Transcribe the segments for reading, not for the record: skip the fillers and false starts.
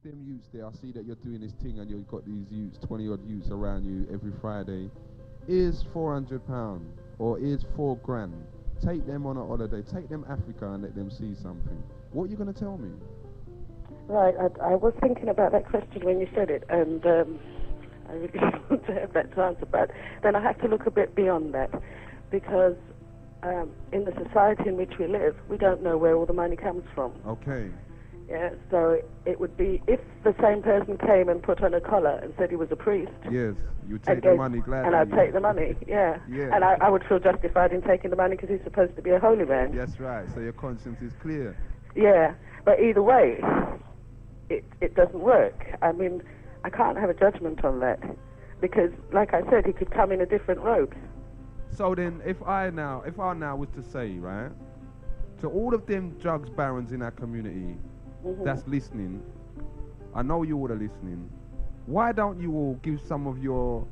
them youths there, I see that you're doing this thing and you've got these youths, 20 odd youths around you every Friday. Here's £400 or here's 4 grand. Take them on a holiday, take them Africa and let them see something. What are you going to tell me? Right, I was thinking about that question when you said it, and I really want to have that to answer, but then I have to look a bit beyond that, because in the society in which we live, we don't know where all the money comes from. Okay. Yeah, so it would be if the same person came and put on a collar and said he was a priest. Yes, you take the money gladly. And I'd take the money, yeah. Yeah. And I would feel justified in taking the money because he's supposed to be a holy man. That's right, so your conscience is clear. Yeah, but either way, it doesn't work. I mean, I can't have a judgment on that because, like I said, he could come in a different robe. So then, if I now was to say, right, to all of them drugs barons in our community that's listening, I know you all are listening, why don't you all give some of your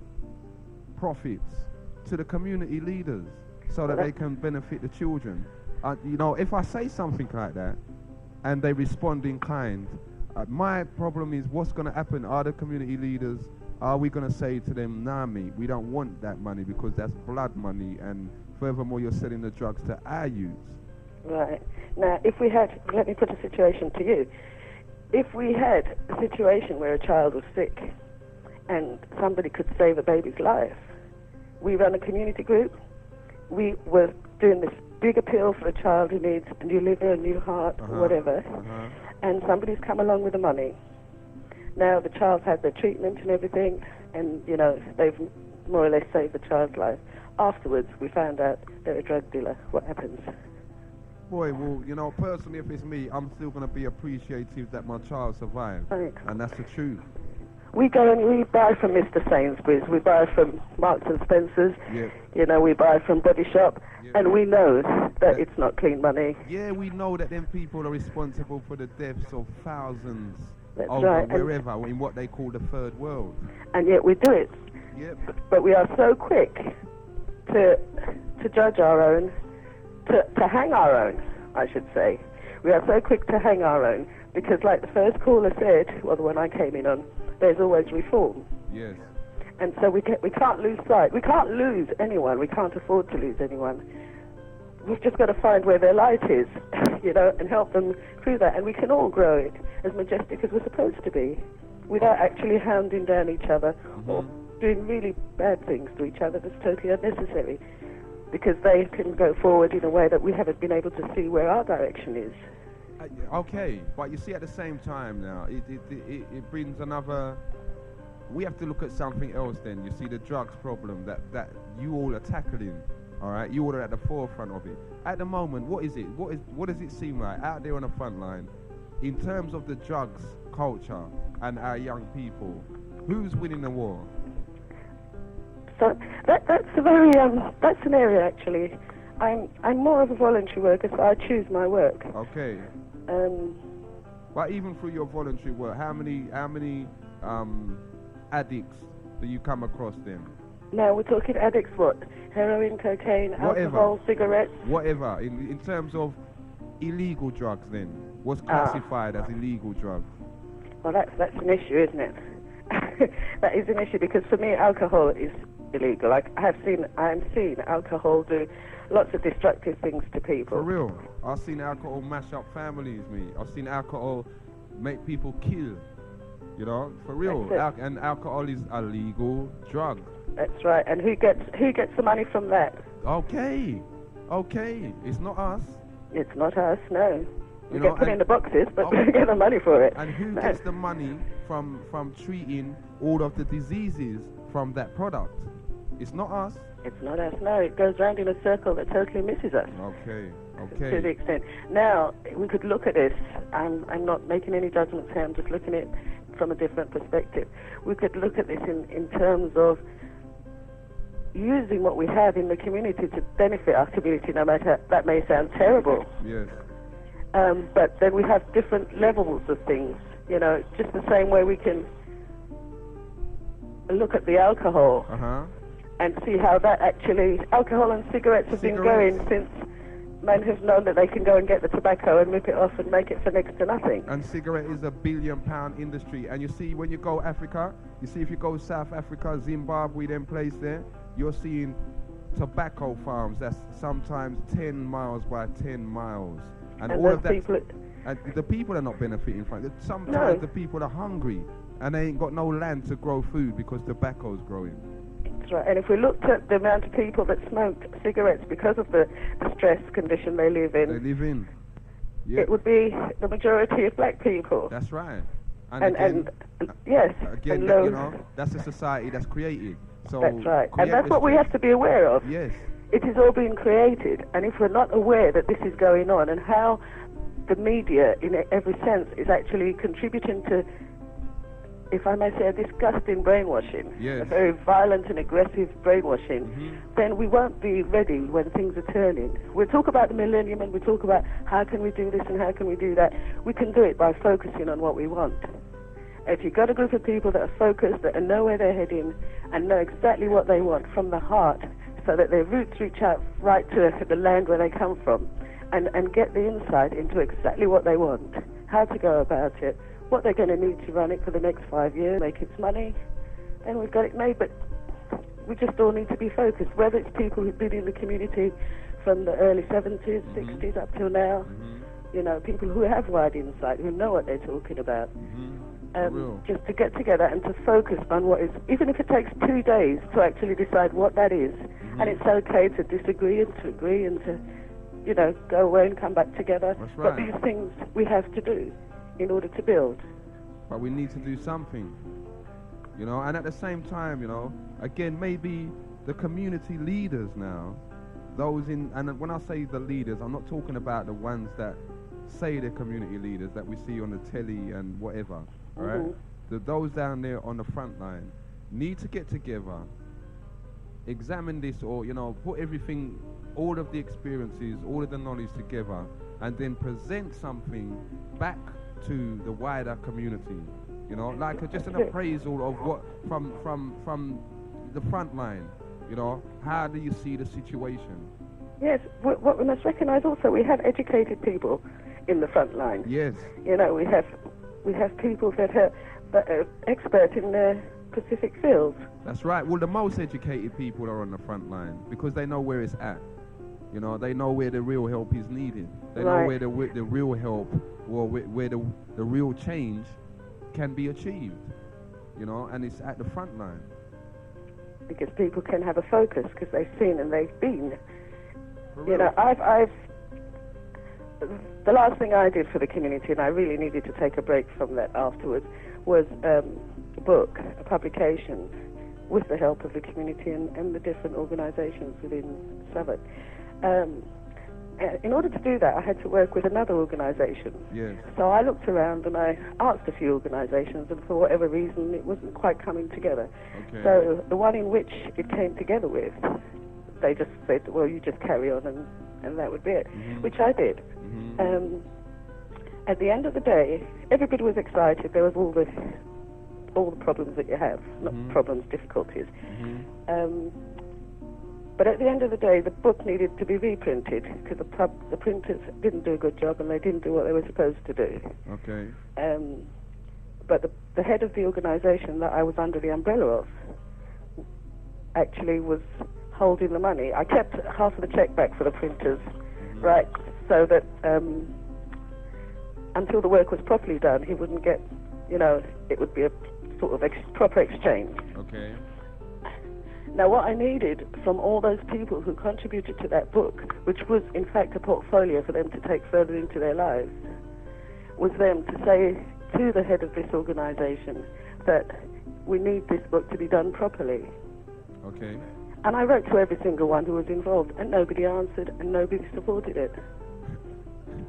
profits to the community leaders so that they can benefit the children? You know, if I say something like that and they respond in kind, my problem is what's going to happen? Are the community leaders, are we going to say to them, nah mate, we don't want that money because that's blood money, and furthermore you're selling the drugs to our youths? Right. Now, if we had, let me put a situation to you. If we had a situation where a child was sick and somebody could save a baby's life, we run a community group. We were doing this big appeal for a child who needs a new liver, a new heart, whatever, and somebody's come along with the money. Now, the child's had their treatment and everything, and, you know, they've more or less saved the child's life. Afterwards, we found out they're a drug dealer. What happens? Boy, well, you know, personally, if it's me, I'm still going to be appreciative that my child survived. Right. And that's the truth. We go and we buy from Mr. Sainsbury's, we buy from Marks and Spencer's, you know, we buy from Body Shop, and we know that it's not clean money. Yeah, we know that them people are responsible for the deaths of thousands wherever, in what they call the third world. And yet we do it. Yep. But we are so quick to judge our own, to hang our own, I should say. We are so quick to hang our own because, like the first caller said, well, the one I came in on, there's always reform. Yes. And so we can't lose sight. We can't lose anyone. We can't afford to lose anyone. We've just got to find where their light is, you know, and help them through that. And we can all grow it as majestic as we're supposed to be without actually hounding down each other or doing really bad things to each other that's totally unnecessary, because they can go forward in a way that we haven't been able to see where our direction is. Okay, but you see, at the same time now, it brings another... We have to look at something else then. You see, the drugs problem that you all are tackling, all right? You all are at the forefront of it. At the moment, what is it? What does it seem like out there on the front line in terms of the drugs culture and our young people? Who's winning the war? So that's a very that's an area actually. I'm more of a voluntary worker, so I choose my work. Okay. But even through your voluntary work, how many addicts do you come across then? No, we're talking addicts. What? Heroin, cocaine, alcohol, cigarettes. Whatever. In terms of illegal drugs, then what's classified as illegal drugs? Well, that's an issue, isn't it? That is an issue because for me, alcohol is illegal. I'm seeing alcohol do lots of destructive things to people. For real, I've seen alcohol mash up families, me. I've seen alcohol make people kill. You know, for real. And alcohol is a legal drug. That's right. And who gets the money from that? Okay. It's not us. It's not us. No. We get put in the boxes, but we don't get the money for it. And who gets the money from treating all of the diseases from that product? It's not us. It's not us, no. It goes round in a circle that totally misses us. Okay. To the extent. Now, we could look at this. I'm not making any judgments here. I'm just looking at it from a different perspective. We could look at this in terms of using what we have in the community to benefit our community, no matter, that may sound terrible. Yes. But then we have different levels of things, you know, just the same way we can look at the alcohol and see how that actually, alcohol and cigarettes have been going since men have known that they can go and get the tobacco and rip it off and make it for next to nothing. And cigarette is a billion-pound industry. And you see, when you go Africa, you see if you go South Africa, Zimbabwe, them place there, you're seeing tobacco farms that's sometimes 10 miles by 10 miles. And all of that. And the people are not benefiting from it. Sometimes the people are hungry and they ain't got no land to grow food because tobacco's growing. That's right. And if we looked at the amount of people that smoke cigarettes because of the stress condition they live in, yeah, it would be the majority of black people. That's right. And yes, again, and you know, that's a society that's created. So that's right. And that's what we have to be aware of. Yes. It is all being created, and if we're not aware that this is going on and how the media, in every sense, is actually contributing to, if I may say, a disgusting brainwashing, yes, a very violent and aggressive brainwashing, then we won't be ready when things are turning. We'll talk about the millennium and we talk about how can we do this and how can we do that. We can do it by focusing on what we want. If you've got a group of people that are focused, that know where they're heading and know exactly what they want from the heart, so that their roots reach out right to the land where they come from, and get the insight into exactly what they want, how to go about it, what they're going to need to run it for the next 5 years, make its money, then we've got it made. But we just all need to be focused, whether it's people who've been in the community from the early 70s, 60s up till now, you know, people who have wide insight, who know what they're talking about. Just to get together and to focus on what is, even if it takes 2 days to actually decide what that is, and it's okay to disagree and to agree and to, you know, go away and come back together. That's right. But these things we have to do in order to build. But we need to do something, you know, and at the same time, you know, again, maybe the community leaders now, those in, and when I say the leaders, I'm not talking about the ones that say they're community leaders that we see on the telly and whatever. All right, those down there on the front line need to get together, examine this, or, you know, put everything, all of the experiences, all of the knowledge together, and then present something back to the wider community. You know, like just an appraisal of what from the front line. You know, how do you see the situation? Yes, what we must recognise also, we have educated people in the front line. Yes. You know, we have people that are expert in their specific fields. That's right. Well, the most educated people are on the front line because they know where it's at. You know, they know where the real help is needed. They know where the real help, or where the real change can be achieved. You know, and it's at the front line. Because people can have a focus because they've seen and they've been. You know, I've the last thing I did for the community, and I really needed to take a break from that afterwards, was a book, a publication, with the help of the community and the different organisations within Southwark. In order to do that, I had to work with another organisation. Yes. So I looked around and I asked a few organisations, and for whatever reason, it wasn't quite coming together. Okay. So the one in which it came together with, they just said, well, you just carry on and that would be it, which I did. At the end of the day, everybody was excited. There was all the problems that you have, not problems, difficulties. But at the end of the day, the book needed to be reprinted because the printers didn't do a good job and they didn't do what they were supposed to do. Okay. But the head of the organisation that I was under the umbrella of actually was holding the money. I kept half of the cheque back for the printers, right, so that until the work was properly done, he wouldn't get, you know, it would be a sort of proper exchange. Okay. Now, what I needed from all those people who contributed to that book, which was in fact a portfolio for them to take further into their lives, was them to say to the head of this organisation that we need this book to be done properly. Okay. And I wrote to every single one who was involved, and nobody answered and nobody supported it.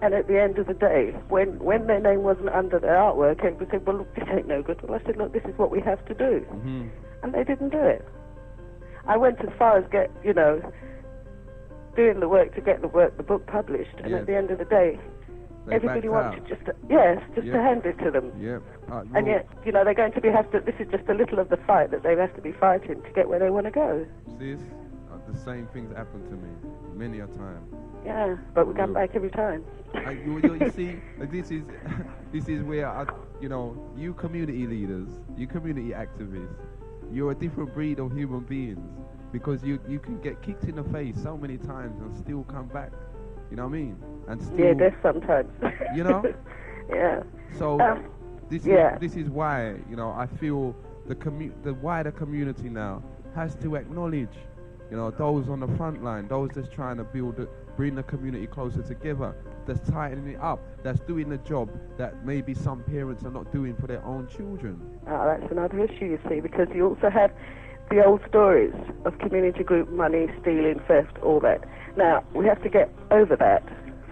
And at the end of the day, when their name wasn't under their artwork, everybody said, well, look, this ain't no good. Well, I said, look, this is what we have to do. And they didn't do it. I went as far as doing the work to get the book published, and at the end of the day, everybody wanted just to hand it to them. Yep. And yet, you know, they're going to this is just a little of the fight that they have to be fighting to get where they want to go. Sis, the same things happen to me many a time. Yeah, but we come Real. back every time. You see, this is this is where you community leaders, you community activists, you're a different breed of human beings because you can get kicked in the face so many times and still come back. You know what I mean? And still, Yeah, there's sometimes. you know. Yeah. So this is why I feel the wider community now has to acknowledge those on the front line, those that's trying to bring the community closer together, that's tightening it up, that's doing the job that maybe some parents are not doing for their own children. That's another issue, you see, because you also have the old stories of community group money, stealing, theft, all that. Now, we have to get over that.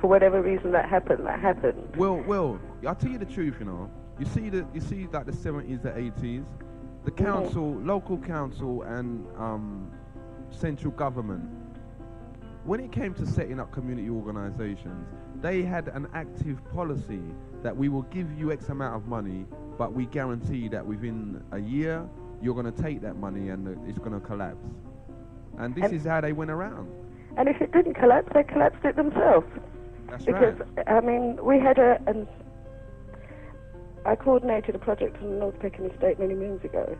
For whatever reason that happened, that happened. Well, I'll tell you the truth, You see like the 70s, the 80s, the council, local council and central government, when it came to setting up community organizations, they had an active policy that we will give you X amount of money, but we guarantee that within a year, you're going to take that money and it's going to collapse. And this is how they went around. And if it didn't collapse, they collapsed it themselves. That's because, right. I mean, we had I coordinated a project on the North Peckham Estate many moons ago,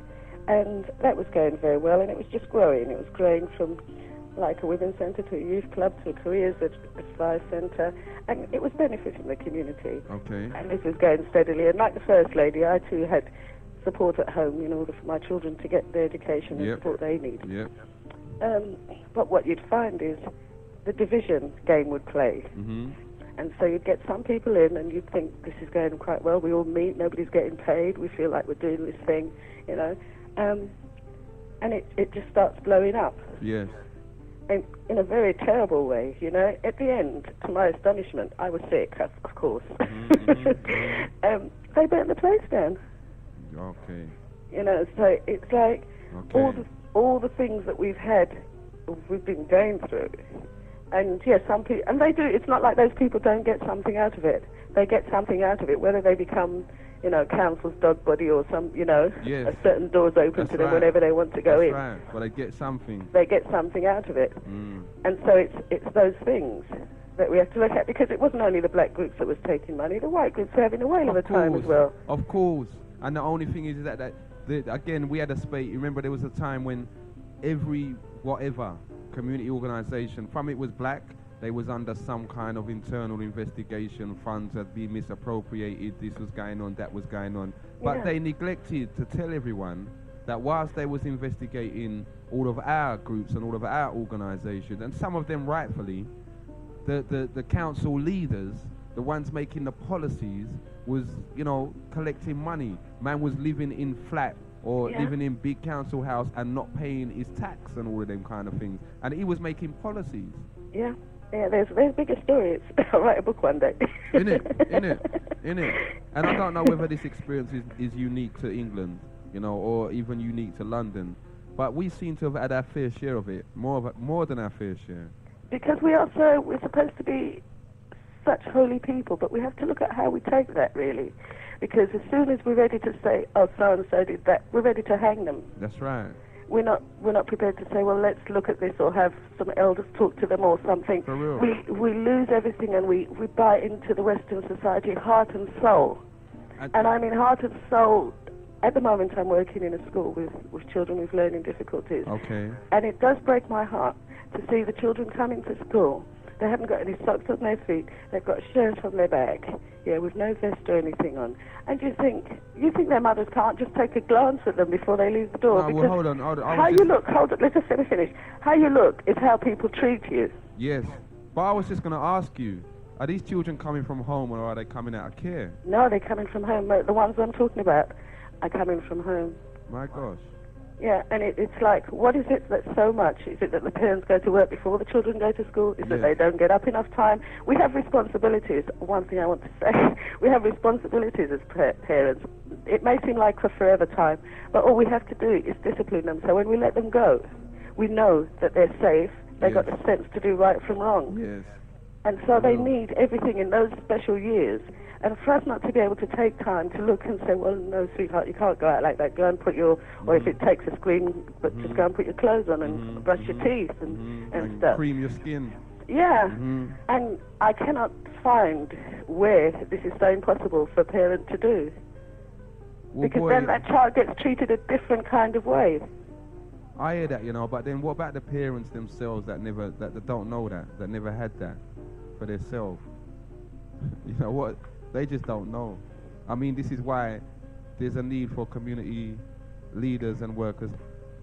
and that was going very well, and it was just growing. It was growing from like a women's centre to a youth club to a careers advice centre, and it was benefiting the community. Okay. And this was going steadily, and like the First Lady, I too had support at home in order for my children to get the education and support they need. Yep. But what you'd find is the division game would play. Mm-hmm. And so you'd get some people in and you'd think this is going quite well, we all meet, nobody's getting paid, we feel like we're doing this thing, and it just starts blowing up. Yes. In a very terrible way, At the end, to my astonishment, I was sick, of course. Mm-hmm. They burnt the place down. Okay. So it's like all the things that we've been going through. And yes, some people, and they do, it's not like those people don't get something out of it. They get something out of it, whether they become, council's dog body or some, yes. a certain doors open to them whenever they want to go in. That's right, but they get something. They get something out of it. And so it's those things that we have to look at, because it wasn't only the black groups that was taking money, the white groups were having a whale of a time as well. Of course. And the only thing is that again, we had a space. Remember, there was a time when every community organization, from it was black, they was under some kind of internal investigation, funds had been misappropriated, this was going on, that was going on. But they neglected to tell everyone that whilst they was investigating all of our groups and all of our organizations, and some of them rightfully, the council leaders, the ones making the policies, was, collecting money. Man was living in flat or living in big council house and not paying his tax and all of them kind of things. And he was making policies. Yeah, there's bigger stories. I'll write a book one day. In it. And I don't know whether this experience is unique to England, or even unique to London. But we seem to have had our fair share of it, more than our fair share. Because we're supposed to be such holy people, but we have to look at how we take that, really. Because as soon as we're ready to say, oh, so-and-so did that, we're ready to hang them. That's right. We're not prepared to say, well, let's look at this, or have some elders talk to them or something. For real. We lose everything, and we buy into the Western society heart and soul. And I mean heart and soul. At the moment, I'm working in a school with children with learning difficulties. Okay. And it does break my heart to see the children coming to school. They haven't got any socks on their feet. They've got shirts on their back, with no vest or anything on. And you think their mothers can't just take a glance at them before they leave the door? No, well, hold on. How you look, hold on, let's just let me finish. How you look is how people treat you. Yes, but I was just going to ask you, are these children coming from home or are they coming out of care? No, they're coming from home. The ones I'm talking about are coming from home. My gosh. Yeah, and it's like, what is it that's so much? Is it that the parents go to work before the children go to school? Is it they don't get up enough time? We have responsibilities. One thing I want to say, we have responsibilities as parents. It may seem like a forever time, but all we have to do is discipline them. So when we let them go, we know that they're safe. They've got the sense to do right from wrong. Yes. And so they need everything in those special years. And for us not to be able to take time to look and say, well, no, sweetheart, you can't go out like that. Go and put your, or if it takes a screen, but just go and put your clothes on and brush your teeth and stuff. Cream your skin. Yeah, and I cannot find where this is so impossible for a parent to do. Well, because boy, then that child gets treated a different kind of way. I hear that, you know, but then what about the parents themselves that don't know that never had that for themselves? You know what? They just don't know. I mean, this is why there's a need for community leaders and workers.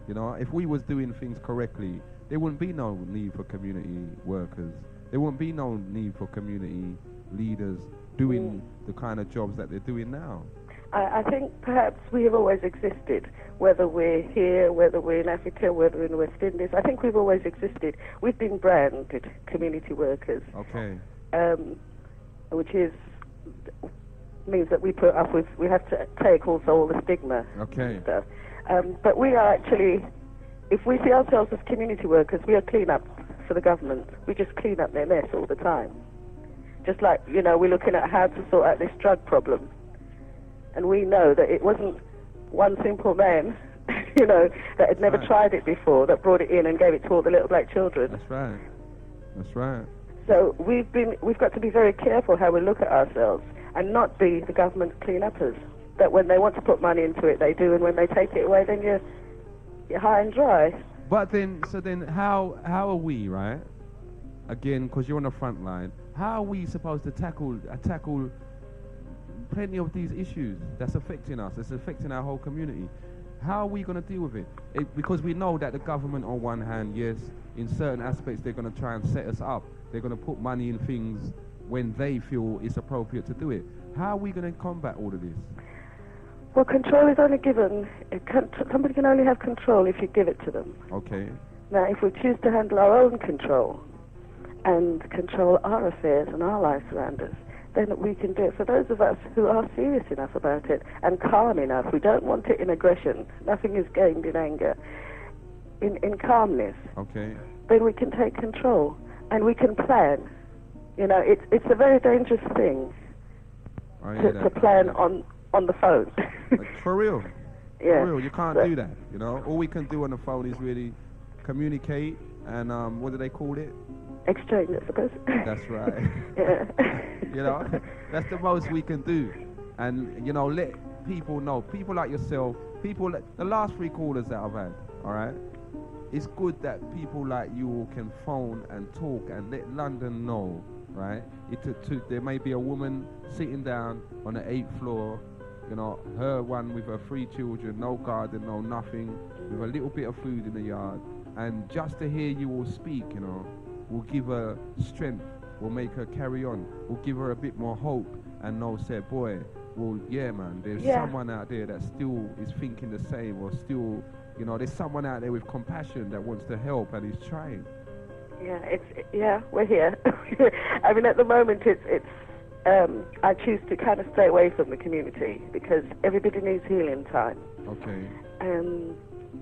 You know, if we was doing things correctly, there wouldn't be no need for community workers. There wouldn't be no need for community leaders doing the kind of jobs that they're doing now. I think perhaps we have always existed, whether we're here, whether we're in Africa, whether we're in the West Indies. I think we've always existed. We've been branded community workers. Okay. Which means that we have to take also all the stigma. Okay. And stuff. But we are actually, if we see ourselves as community workers, we are clean-up for the government. We just clean up their mess all the time. Just like, you know, we're looking at how to sort out this drug problem. And we know that it wasn't one simple man, you know, that had never tried it before, that brought it in and gave it to all the little black children. That's right. That's right. So we've got to be very careful how we look at ourselves and not be the government clean-uppers. That when they want to put money into it, they do, and when they take it away, then you're high and dry. But then, how are we, right? Again, because you're on the front line, how are we supposed to tackle plenty of these issues that's affecting us, that's affecting our whole community? How are we going to deal with it? Because we know that the government, on one hand, yes, in certain aspects, they're going to try and set us up. They're going to put money in things when they feel it's appropriate to do it. How are we going to combat all of this? Well, control is only given. Somebody can only have control if you give it to them. Okay. Now, if we choose to handle our own control and control our affairs and our lives around us, then we can do it. For those of us who are serious enough about it and calm enough, we don't want it in aggression. Nothing is gained in anger. In calmness. Okay. Then we can take control and we can plan. You know, it's a very dangerous thing to plan on the phone. Like, for real. Yeah. For real, you can't do that, you know. All we can do on the phone is really communicate and, what do they call it? Exchange, I suppose. That's right. Yeah. You know, that's the most we can do. And, you know, let people know. People like yourself, the last 3 callers that I've had, all right? It's good that people like you can phone and talk and let London know, right? There may be a woman sitting down on the 8th floor, you know, her one with her 3 children, no garden, no nothing, with a little bit of food in the yard. And just to hear you all speak, you know, will give her strength, will make her carry on, will give her a bit more hope and know, say, boy, well, yeah, man, there's someone out there that still is thinking the same, or still, you know, there's someone out there with compassion that wants to help and is trying. Yeah, we're here. I mean, at the moment, I choose to kind of stay away from the community because everybody needs healing time. Okay.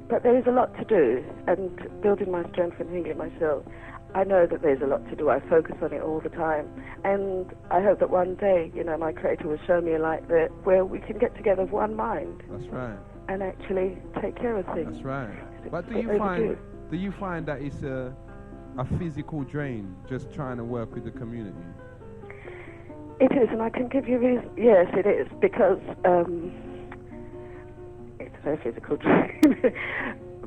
But there is a lot to do, and building my strength and healing myself, I know that there's a lot to do. I focus on it all the time, and I hope that one day, you know, my Creator will show me a light that where we can get together with one mind. That's right. And actually take care of things. That's right. But do you find that it's a physical drain just trying to work with the community? It is, and I can give you reason. Yes, it is, because it's a very physical drain.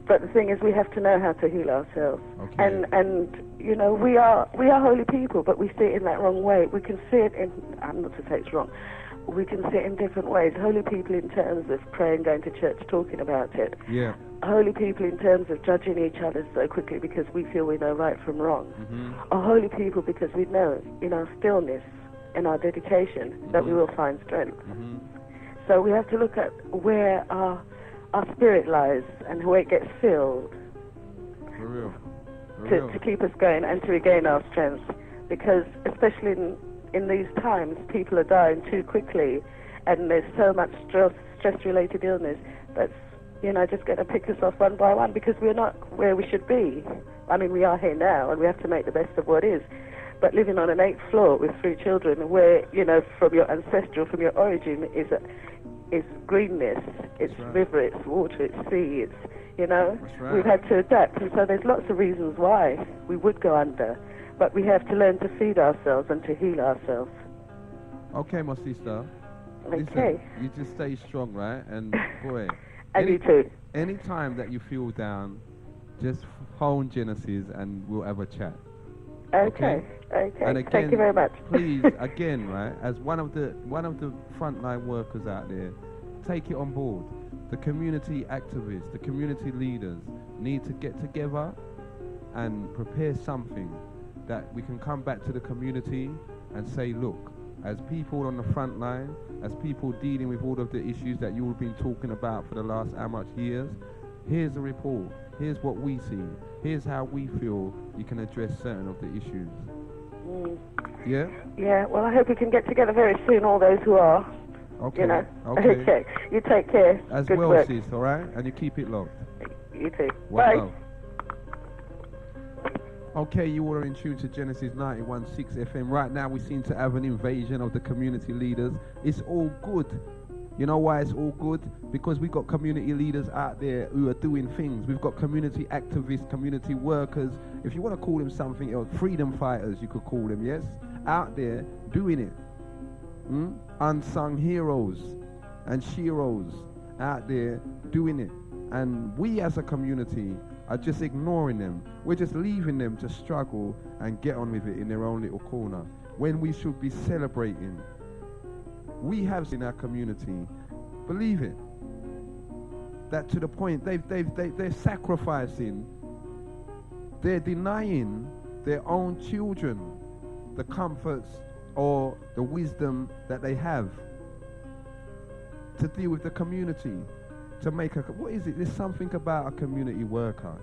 But the thing is, we have to know how to heal ourselves. Okay. And you know, we are holy people, but we see it in that wrong way. We can see it in, I'm not to say it's wrong, we can see it in different ways. Holy people in terms of praying, going to church, talking about it. Yeah. Holy people in terms of judging each other so quickly because we feel we know right from wrong. Mm-hmm. Or holy people because we know in our stillness and our dedication that we will find strength. Mm-hmm. So we have to look at where our spirit lies and where it gets filled. For real. To keep us going and to regain our strength. Because especially in these times, people are dying too quickly, and there's so much stress-related illness that's, you know, just going to pick us off one by one because we're not where we should be. I mean, we are here now, and we have to make the best of what is. but living on an 8th floor with 3 children, where, you know, from your origin is greenness, it's right. river, it's water, it's sea, it's, you know, That's right. we've had to adapt, and so there's lots of reasons why we would go under, but we have to learn to feed ourselves and to heal ourselves. Okay, my sister. Okay. Listen, you just stay strong, right? And boy, And you too. any time that you feel down, just phone Genesis and we'll have a chat. Okay. And again, Thank you very much. please, again, right, as one of the frontline workers out there, take it on board. The community activists, the community leaders need to get together and prepare something that we can come back to the community and say, look, as people on the front line, as people dealing with all of the issues that you've been talking about for the last how much years, here's a report, here's what we see, here's how we feel you can address certain of the issues. Yeah? Yeah, well, I hope we can get together very soon, all those who are. Okay. You know? Okay. Okay. You take care. As Good well, work. sis, all right? And you keep it locked. You too. One Bye. love. Okay, you all are in tune to Genesis 91.6 FM. Right now, we seem to have an invasion of the community leaders. It's all good. You know why it's all good? Because we've got community leaders out there who are doing things. We've got community activists, community workers. If you want to call them something else, freedom fighters, you could call them, yes? Out there doing it. Unsung heroes and sheroes out there doing it. And we as a community are just ignoring them. We're just leaving them to struggle and get on with it in their own little corner, when we should be celebrating. We have in our community, believe it, that to the point they're sacrificing, they're denying their own children the comforts or the wisdom that they have to deal with the community, to make what is it? There's something about a community worker.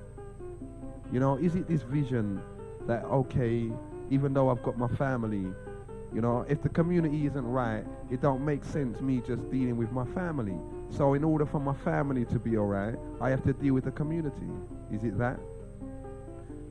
You know, is it this vision that, okay, even though I've got my family, you know, if the community isn't right, it don't make sense me just dealing with my family. So in order for my family to be all right, I have to deal with the community. Is it that?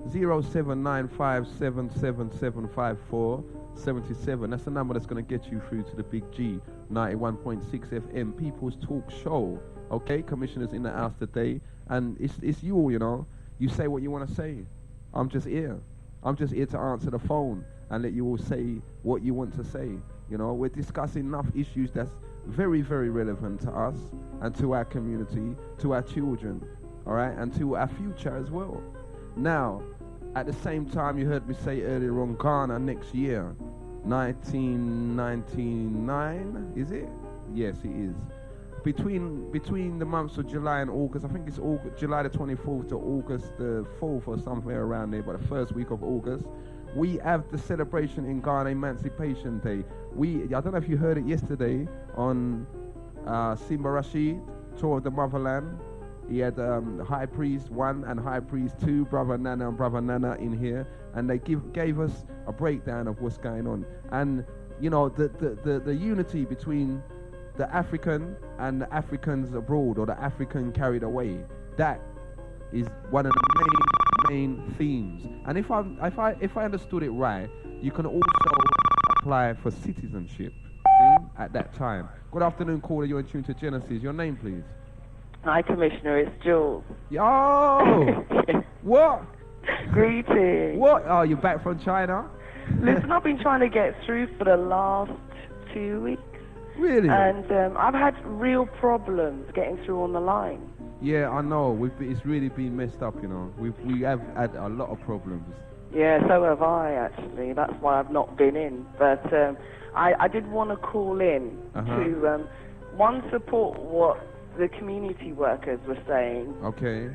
07957775477. That's the number that's going to get you through to the Big G 91.6 FM People's Talk Show. Okay, commissioners in the house today, and it's you all, you know. You say what you want to say. I'm just here. I'm just here to answer the phone and let you all say what you want to say. You know, we're discussing enough issues that's very, very relevant to us and to our community, to our children, all right, and to our future as well. Now, at the same time, you heard me say earlier on, Ghana next year, 1999, is it? Yes, it is. Between the months of July and August, I think it's July the 24th to August the 4th or somewhere around there, but the first week of August, we have the celebration in Ghana, Emancipation Day. I don't know if you heard it yesterday on Simba Rashid, Tour of the Motherland. He had High Priest 1 and High Priest 2, Brother Nana and Brother Nana in here, and they gave us a breakdown of what's going on. And, you know, the unity between the African and the Africans abroad, or the African carried away, that is one of the main themes. And if I understood it right, you can also apply for citizenship at that time. Good afternoon, caller. You're in tune to Genesis. Your name, please. Hi, Commissioner. It's Jules. Yo! What? Greetings. What? Oh, you're back from China? Listen, I've been trying to get through for the last 2 weeks. Really? And I've had real problems getting through on the line. Yeah, I know. It's really been messed up, you know. We have had a lot of problems. Yeah, so have I, actually. That's why I've not been in. But I did want to call in to, one, support what the community workers were saying. Okay.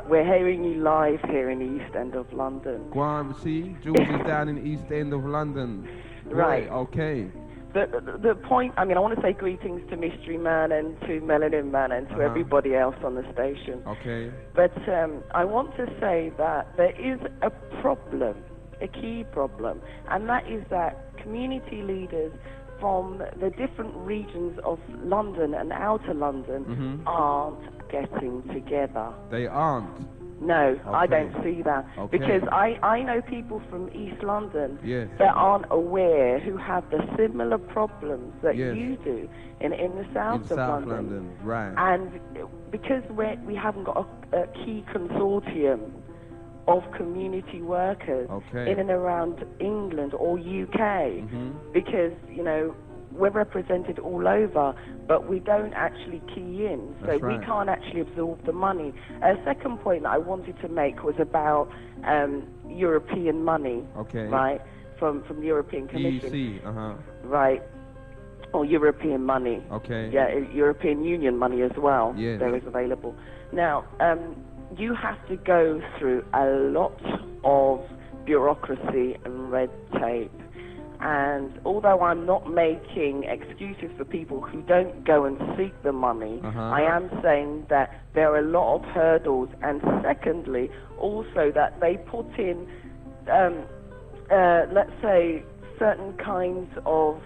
We're hearing you live here in the East End of London. Go on, see? Jules is down in the East End of London. Right. Okay. The point, I mean, I want to say greetings to Mystery Man and to Melanin Man and to everybody else on the station. Okay. But I want to say that there is a problem, a key problem, and that is that community leaders from the different regions of London and outer London aren't getting together. They aren't. No, I Okay. don't see that. Okay. Because I know people from East London Yes. that aren't aware, who have the similar problems that Yes. you do in the south In of South London. London, right. And because we haven't got a key consortium of community workers Okay. in and around England or UK, because, you know, we're represented all over, but we don't actually key in, so That's we right. can't actually absorb the money. A second point that I wanted to make was about European money, Okay. right, from the European Commission, EEC, right, or European money. Okay. Yeah, European Union money as well. Yes. There is available. Now, you have to go through a lot of bureaucracy and red tape. And although I'm not making excuses for people who don't go and seek the money, I am saying that there are a lot of hurdles. And secondly, also that they put in, let's say, certain kinds of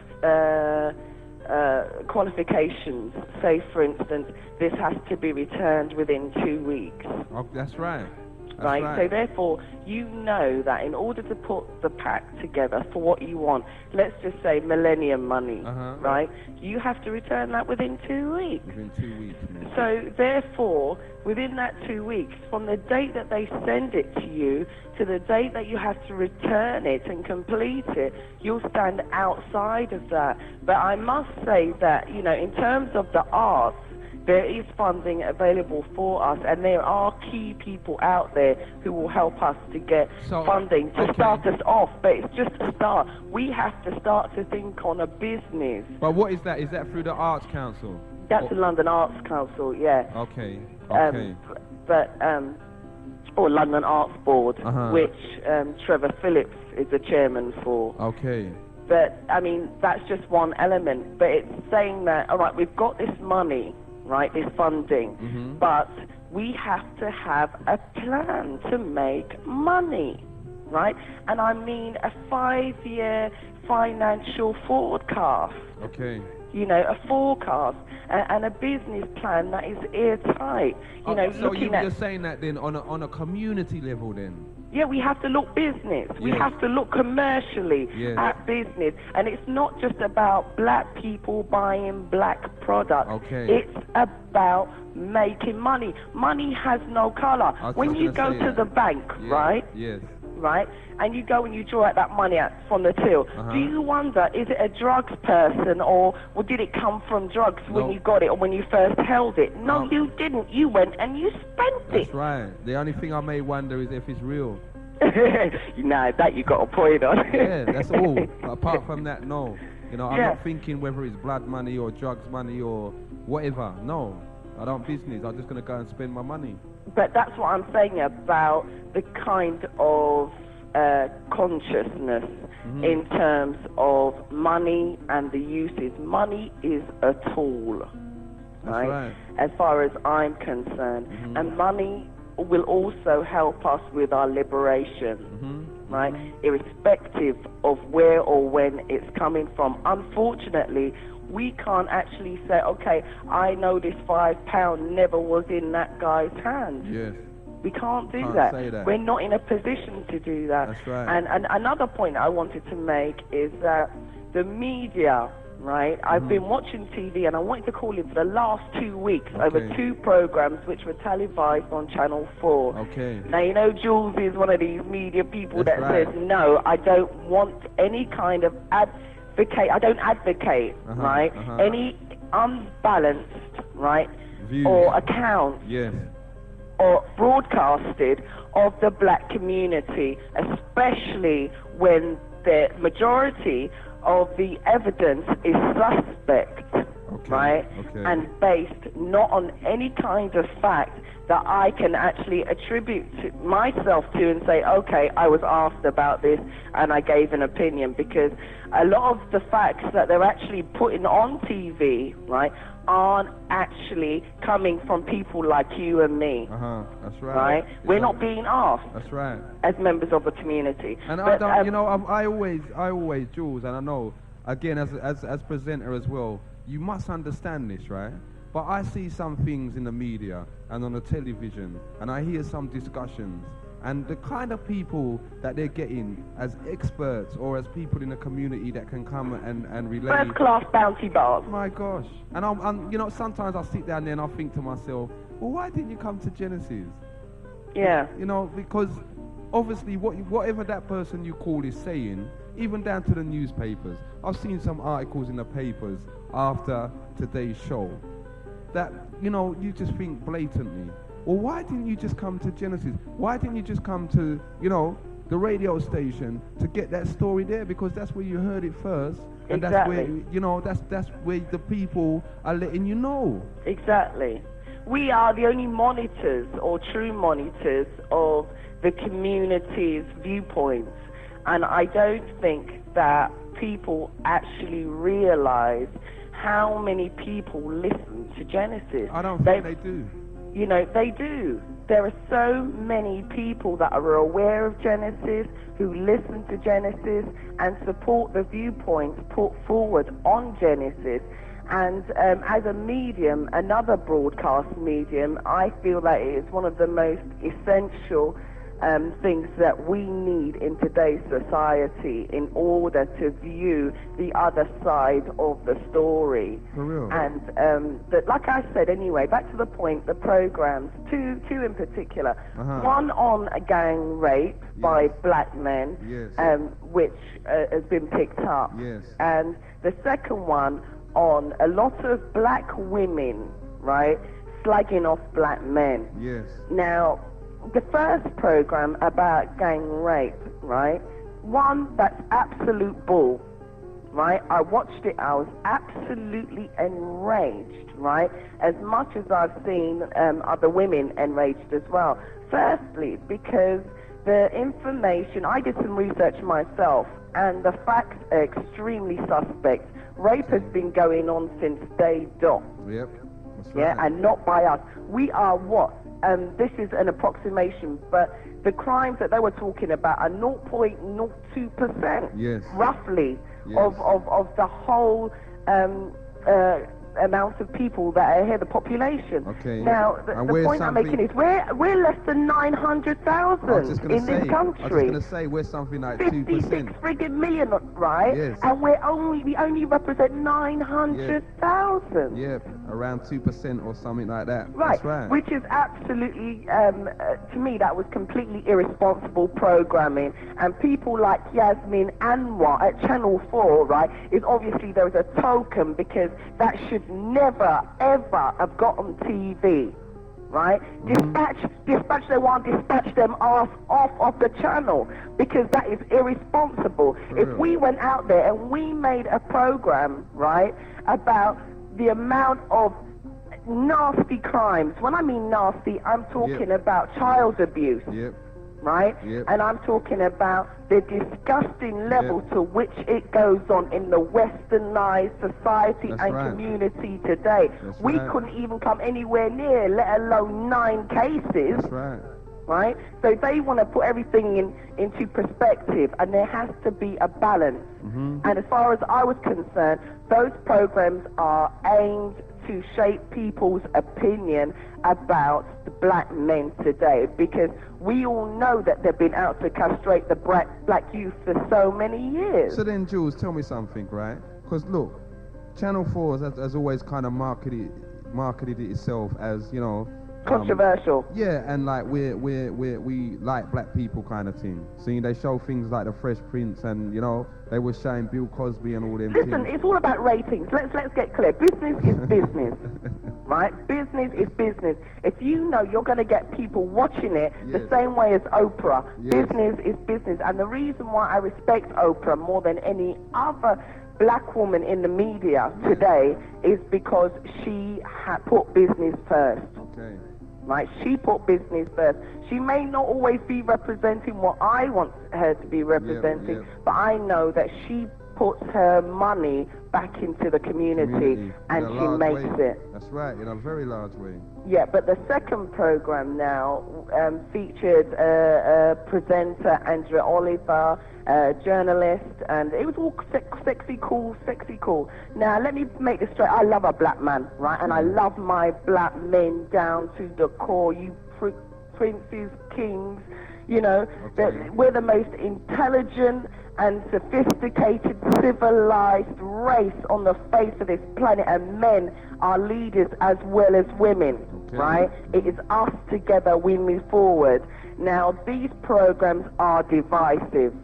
qualifications. Say, for instance, this has to be returned within 2 weeks. Oh, that's right. That's Right? So therefore, you know that in order to put the pack together for what you want, let's just say millennium money, right? You have to return that within 2 weeks. Within 2 weeks, man. So therefore, within that 2 weeks, from the date that they send it to you to the date that you have to return it and complete it, you'll stand outside of that. But I must say that, you know, in terms of the arts, there is funding available for us, and there are key people out there who will help us to get funding to start us off. But it's just a start. We have to start to think on a business. But what is that? Is that through the Arts Council? That's the London Arts Council, yeah. Okay. Okay. Or London Arts Board, Uh-huh. which Trevor Phillips is the chairman for. Okay. But, I mean, that's just one element. But it's saying that, all right, we've got this money, right, this funding, but we have to have a plan to make money, right? And I mean a 5-year financial forecast. Okay. You know, a forecast and a business plan that is airtight. You know, so looking you're saying that then on a community level then? Yeah, we have to look business. We Yes. have to look commercially Yes. at business. And it's not just about black people buying black products. Okay. It's about making money. Money has no color. I was When just you gonna go say to that. the bank, Yes. right? Yes. Right? And you go and you draw out that money out from the till. Do you wonder, is it a drugs person or did it come from drugs when No. you got it or when you first held it? No, No. you didn't. You went and you spent it. That's right. The only thing I may wonder is if it's real. No, that you got a point on. Yeah, that's all. But apart from that, no. You know, I'm Yeah. not thinking whether it's blood money or drugs money or whatever. No. I don't business. I'm just going to go and spend my money. But that's what I'm saying about the kind of consciousness in terms of money and the uses. Money is a tool, That's right. as far as I'm concerned. And money will also help us with our liberation, right? Irrespective of where or when it's coming from. Unfortunately, we can't actually say, okay, I know this £5 never was in that guy's hand. Yes. We can't do Can't that. say that. We're not in a position to do that. That's right. And another point I wanted to make is that the media, right? I've been watching TV and I wanted to call in for the last 2 weeks over Okay. 2 programs which were televised on Channel 4. Okay. Now, you know, Jules is one of these media people That's that right. says, no, I don't want any kind of advocate. I don't advocate, right? Any unbalanced, right, Views. or accounts Yes. or broadcasted of the black community, especially when the majority of the evidence is suspect, right? Okay. And based not on any kind of fact that I can actually attribute to myself to and say, okay, I was asked about this and I gave an opinion, because a lot of the facts that they're actually putting on TV, right, aren't actually coming from people like you and me. That's right. Right? We're It's not like- being asked That's right. as members of the community. And But, I don't, you know, I always, Jules, and I know, again, as presenter as well, you must understand this, right? But I see some things in the media and on the television, and I hear some discussions, and the kind of people that they're getting as experts or as people in the community that can come and relay. First class bounty bars. My gosh. And I'm you know, sometimes I sit down there and I think to myself, well, why didn't you come to Genesis? Yeah. You know, because obviously whatever that person you call is saying, even down to the newspapers. I've seen some articles in the papers after today's show that, you know, you just think blatantly, well, why didn't you just come to Genesis? Why didn't you just come to, you know, the radio station to get that story there? Because that's where you heard it first. And exactly. That's where, you know, that's where the people are letting you know. Exactly. We are the only monitors or true monitors of the community's viewpoints. And I don't think that people actually realize how many people listen to Genesis. I don't think they do. You know, they do. There are so many people that are aware of Genesis, who listen to Genesis and support the viewpoints put forward on Genesis. And as a medium, another broadcast medium, I feel that it is one of the most essential things that we need in today's society in order to view the other side of the story. For real. And like I said anyway, back to the point, the programs, two in particular. One on gang rape by black men, which has been picked up. Yes. And the second one on a lot of black women, right, slagging off black men. Yes. Now, the first program about gang rape, right? One, that's absolute bull, right? I watched it, I was absolutely enraged, right? As much as I've seen other women enraged as well. Firstly, because the information, I did some research myself, and the facts are extremely suspect. Rape has been going on since day dot. Yep. That's right. Yeah, and not by us. We are what? This is an approximation, but the crimes that they were talking about are 0.02%, roughly, of the whole amount of people that are here, the population. Okay. Now, the point I'm making is we're less than 900,000 in this country. I was just going to say, we're something like 2%. 56 friggin' million, right? Yes. And we only represent 900,000. Yeah, around 2% or something like that. Right. That's right. Which is absolutely, to me, that was completely irresponsible programming. And people like Yasmin Anwar at Channel 4, right, is obviously there is a token, because that should never, ever have got on TV, right? Dispatch, they want to dispatch them off the channel, because that is irresponsible. If we went out there and we made a program, right, about the amount of nasty crimes, when I mean nasty, I'm talking about child abuse, right? And I'm talking about the disgusting level to which it goes on in the westernized society community today. We couldn't even come anywhere near, let alone 9 cases. Right? So they want to put everything into perspective, and there has to be a balance. And as far as I was concerned, those programs are aimed to shape people's opinion about the black men today, because we all know that they've been out to castrate the black youth for so many years. So then, Jules, tell me something, right? Because look, Channel 4 has always kind of marketed it itself as, you know, controversial. And like we like black people kind of thing. So they show things like the Fresh Prince, and you know they were showing Bill Cosby and all them things. Listen, it's all about ratings. Let's get clear. Business is business, right? Business is business. If you know you're going to get people watching it the same way as Oprah, business is business. And the reason why I respect Oprah more than any other black woman in the media today is because she put business first. Okay. Right, she put business first. She may not always be representing what I want her to be representing, but I know that she puts her money back into the community and in a she large makes way. it. That's right, in a very large way. Yeah, but the second program now featured a presenter, Andrea Oliver, a journalist, and it was all sexy cool. Now, let me make this straight. I love a black man, right? And I love my black men down to the core. You princes, kings, you know, we're the most intelligent and sophisticated, civilized race on the face of this planet, and men are leaders as well as women, right? It is us together we move forward. Now, these programs are divisive,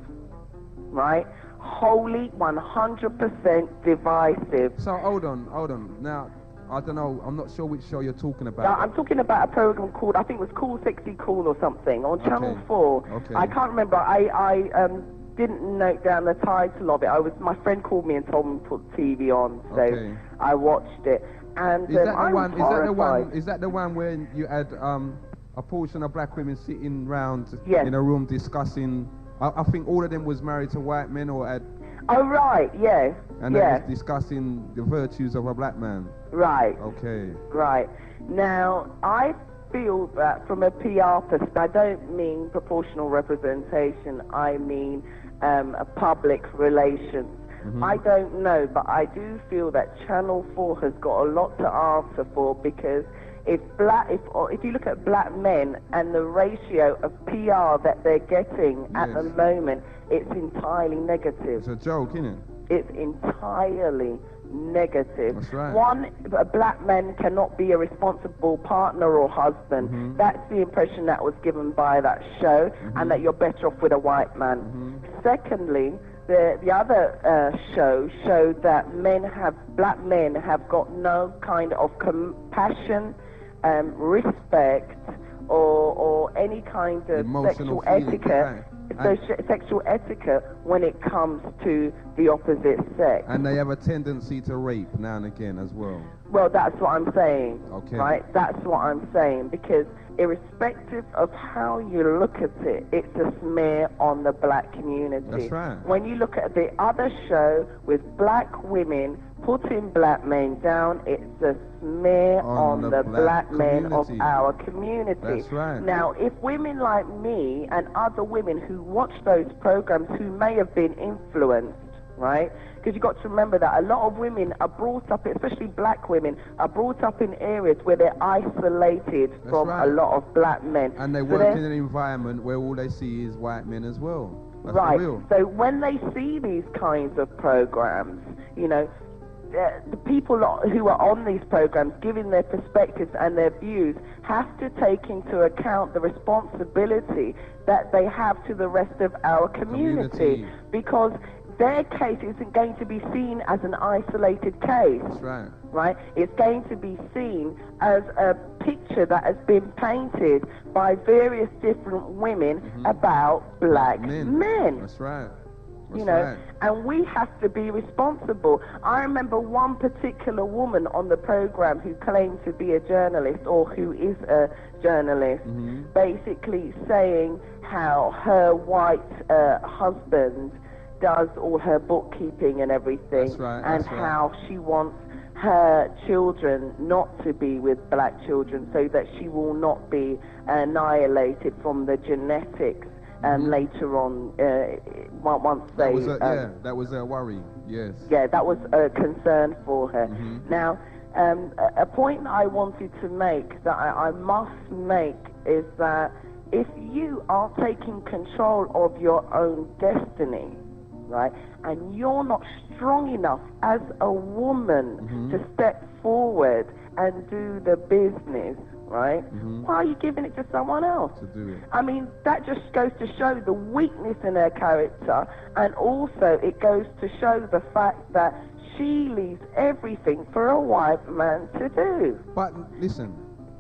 right? Wholly 100% divisive. So, hold on. Now, I don't know, I'm not sure which show you're talking about. Now, I'm talking about a program called, I think it was Cool Sexy Cool or something, on Channel 4. Okay. I can't remember. I didn't note down the title of it. My friend called me and told me to put TV on, so I watched it. And Is that the one? horrified. Is that the one where you had a portion of black women sitting round Yes. in a room discussing? I think all of them was married to white men or had. Oh right, yeah. And they was discussing the virtues of a black man. Right. Okay. Right. Now, I feel that from a PR perspective, I don't mean proportional representation, I mean a public relations. I don't know, but I do feel that Channel 4 has got a lot to answer for, because if you look at black men and the ratio of PR that they're getting at the moment, it's entirely negative. It's a joke, isn't it? It's entirely negative. That's right. One, a black man cannot be a responsible partner or husband. That's the impression that was given by that show, and that you're better off with a white man. Secondly, the other show showed that black men have got no kind of compassion, respect, or any kind of Emotional sexual feeling, etiquette. right. Sexual etiquette when it comes to the opposite sex. And they have a tendency to rape now and again as well. Well, that's what I'm saying. Okay. Right? That's what I'm saying, because irrespective of how you look at it, it's a smear on the black community. That's right. When you look at the other show with black women putting black men down, it's a smear on the black men of our community. That's right. Now, if women like me and other women who watch those programs who may have been influenced, right? Because you've got to remember that a lot of women are brought up, especially black women, are brought up in areas where they're isolated from a lot of black men. And they work in an environment where all they see is white men as well. That's right. real. So when they see these kinds of programs, you know, the people who are on these programs giving their perspectives and their views have to take into account the responsibility that they have to the rest of our community. Because their case isn't going to be seen as an isolated case. That's right. Right? It's going to be seen as a picture that has been painted by various different women about black men. That's right. You know, and we have to be responsible. I remember one particular woman on the program who claimed to be a journalist, or who is a journalist, basically saying how her white husband does all her bookkeeping and everything. That's right, and how she wants her children not to be with black children, so that she will not be annihilated from the genetics later on, once they... that was a worry, yes. Yeah, that was a concern for her. Now, a point I wanted to make, that I must make, is that if you are taking control of your own destiny, right, and you're not strong enough as a woman to step forward and do the business, right? Why are you giving it to someone else? To do it. I mean, that just goes to show the weakness in her character, and also it goes to show the fact that she leaves everything for a white man to do. But listen,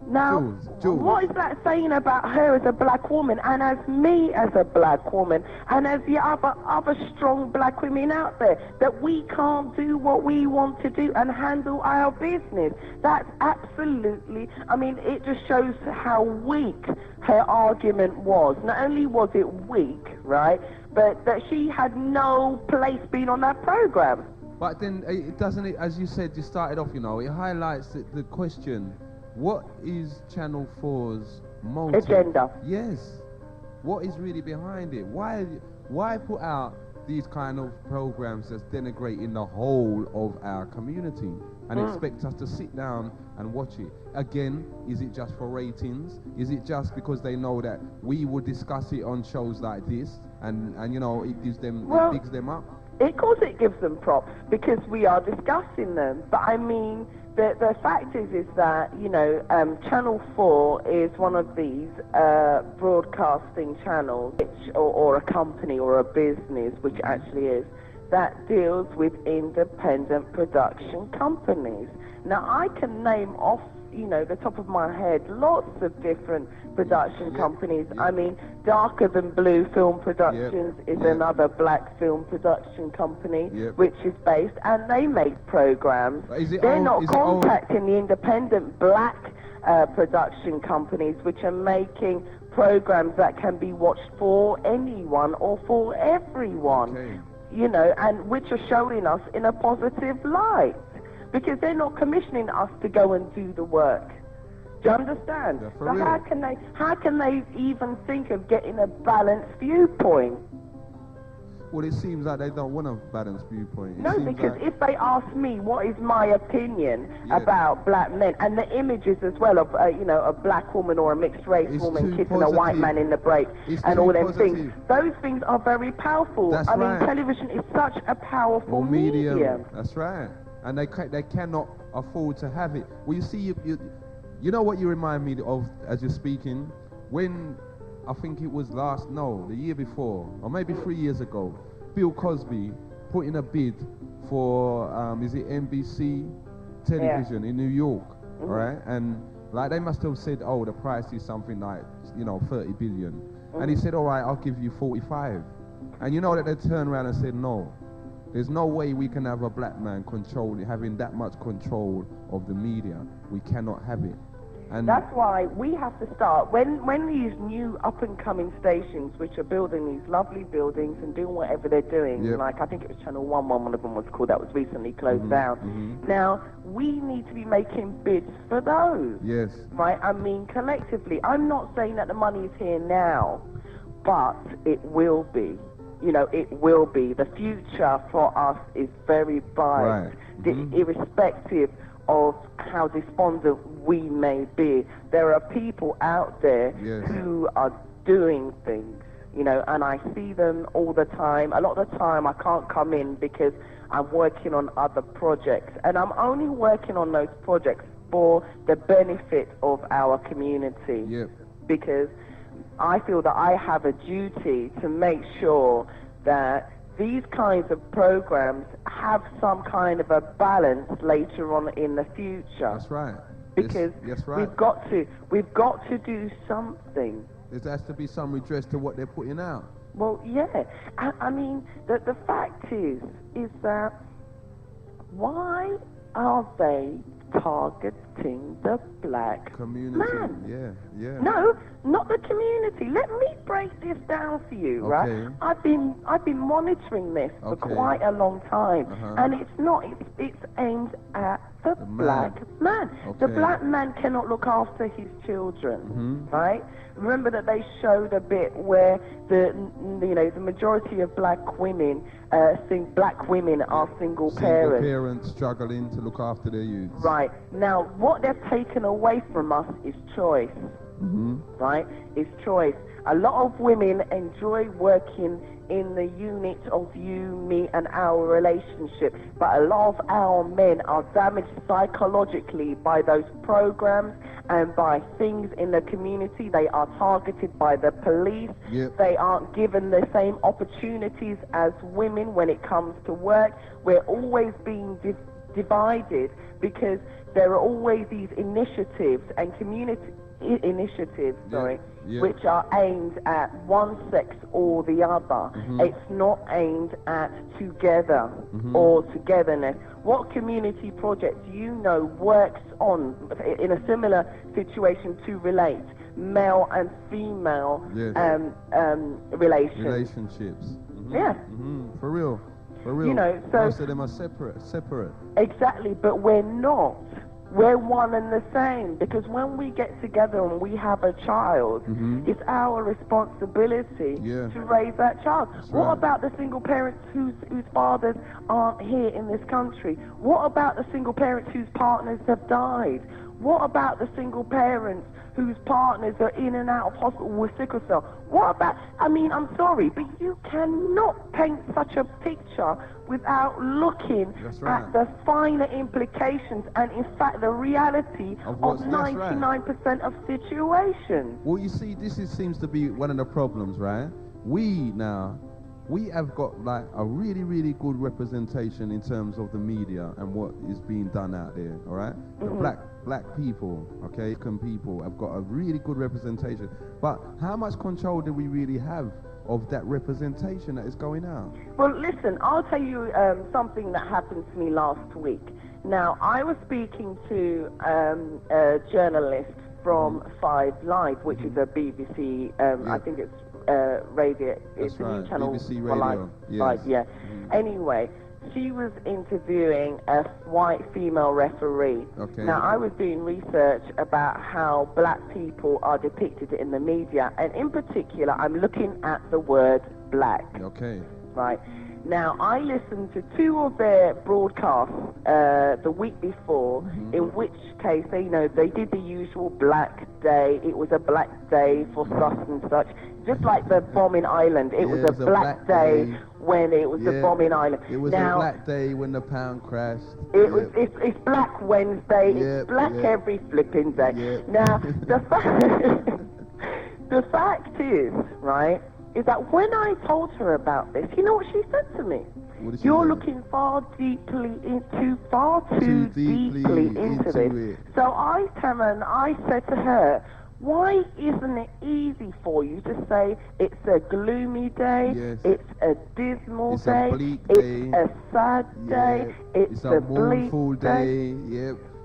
now, Jules. What is that saying about her as a black woman, and as me as a black woman, and as the other strong black women out there, that we can't do what we want to do and handle our business? That's absolutely, I mean, it just shows how weak her argument was. Not only was it weak, right? But that she had no place being on that program. But then it doesn't it, as you said, you started off, you know, it highlights the question, what is Channel 4's motive? Agenda. Yes. What is really behind it? Why put out these kind of programs that's denigrating the whole of our community and expect us to sit down and watch it? Again, is it just for ratings? Is it just because they know that we will discuss it on shows like this and you know, it gives them, it bigs them up? Of course it gives them props because we are discussing them. But I mean, the fact is that, you know, Channel 4 is one of these broadcasting channels, or a company or a business, which actually is, that deals with independent production companies. Now, I can name off, you know, the top of my head, lots of different production companies. I mean, Darker Than Blue Film Productions is another black film production company, which is based, and they make programs. They're not contacting the independent black production companies, which are making programs that can be watched for anyone or for everyone, you know, and which are showing us in a positive light. Because they're not commissioning us to go and do the work. Do you understand? Yeah, so how can they even think of getting a balanced viewpoint? Well, it seems like they don't want a balanced viewpoint. No, because if they ask me what is my opinion about black men, and the images as well of, you know, a black woman or a mixed race woman kissing a white man in the break, and all them things, those things are very powerful. That's I mean, television is such a powerful medium. That's right. And they cannot afford to have it. Well, you see, you know what you remind me of as you're speaking? When, I think it was the year before, or maybe 3 years ago, Bill Cosby put in a bid for, is it NBC television in New York, right? And like they must have said, oh, the price is something like, you know, 30 billion. And he said, all right, I'll give you 45. And you know that they turned around and said, no. There's no way we can have a black man having that much control of the media. We cannot have it. And that's why we have to start, when these new up-and-coming stations, which are building these lovely buildings and doing whatever they're doing, like I think it was Channel 1, one of them was called, that was recently closed down. Now, we need to be making bids for those. Yes. Right? I mean, collectively. I'm not saying that the money is here now, but it will be. You know, it will be. The future for us is very bright, irrespective of how despondent we may be. There are people out there who are doing things, you know, and I see them all the time. A lot of the time I can't come in because I'm working on other projects, and I'm only working on those projects for the benefit of our community. Because I feel that I have a duty to make sure that these kinds of programs have some kind of a balance later on in the future. That's right. Because we've got to do something. There has to be some redress to what they're putting out. Well, yeah. I mean, the fact is that why are they targeting the black community man? No, not the community. Let me break this down for you, right? I've been monitoring this for quite a long time, and it's aimed at the black man. The black man cannot look after his children, right? Remember that they showed a bit where the majority of black women are single parents struggling to look after their youths. Right. Now, what they've taken away from us is choice. Right? Is choice. A lot of women enjoy working in the unit of you, me, and our relationship, but a lot of our men are damaged psychologically by those programs and by things in the community. They are targeted by the police. They aren't given the same opportunities as women when it comes to work. We're always being divided because there are always these initiatives and initiatives, Yeah. which are aimed at one sex or the other. It's not aimed at together or togetherness. What community project do you know works on, in a similar situation, to relate male and female relationships? Yeah. For real. You know, so most of them are separate. Exactly, but we're not. We're one and the same, because when we get together and we have a child, it's our responsibility to raise that child. What about the single parents whose fathers aren't here in this country? What about the single parents whose partners have died? What about the single parents whose partners are in and out of hospital with sickle cell? What about, I mean, I'm sorry, but you cannot paint such a picture without looking at the finer implications and, in fact, the reality of 99% of situations. Well, you see, seems to be one of the problems, right? We have got like a really, really good representation in terms of the media and what is being done out there, all right? The black people, okay, African people have got a really good representation. But how much control do we really have of that representation that is going out? Well, listen, I'll tell you something that happened to me last week. Now, I was speaking to a journalist from 5 Live, which is a BBC, I think it's radio, it's a new channel BBC for Radio. Live, yeah. Anyway, she was interviewing a white female referee. Okay. Now, I was doing research about how black people are depicted in the media, and in particular, I'm looking at the word black. Okay. Right. Now, I listened to 2 of their broadcasts the week before, in which case, they did the usual black day. It was a black day for such and such. Just like the bombing island. It was a black day when it was the bombing island. It was a black day when the pound crashed. It's Black Wednesday. It's black every flipping day. Now, the fact is, right, is that when I told her about this, you know what she said to me? You're looking too deeply into this. So I turned and I said to her, why isn't it easy for you to say it's a gloomy day, it's a dismal day, a bleak it's day, a sad day, it's a mournful day.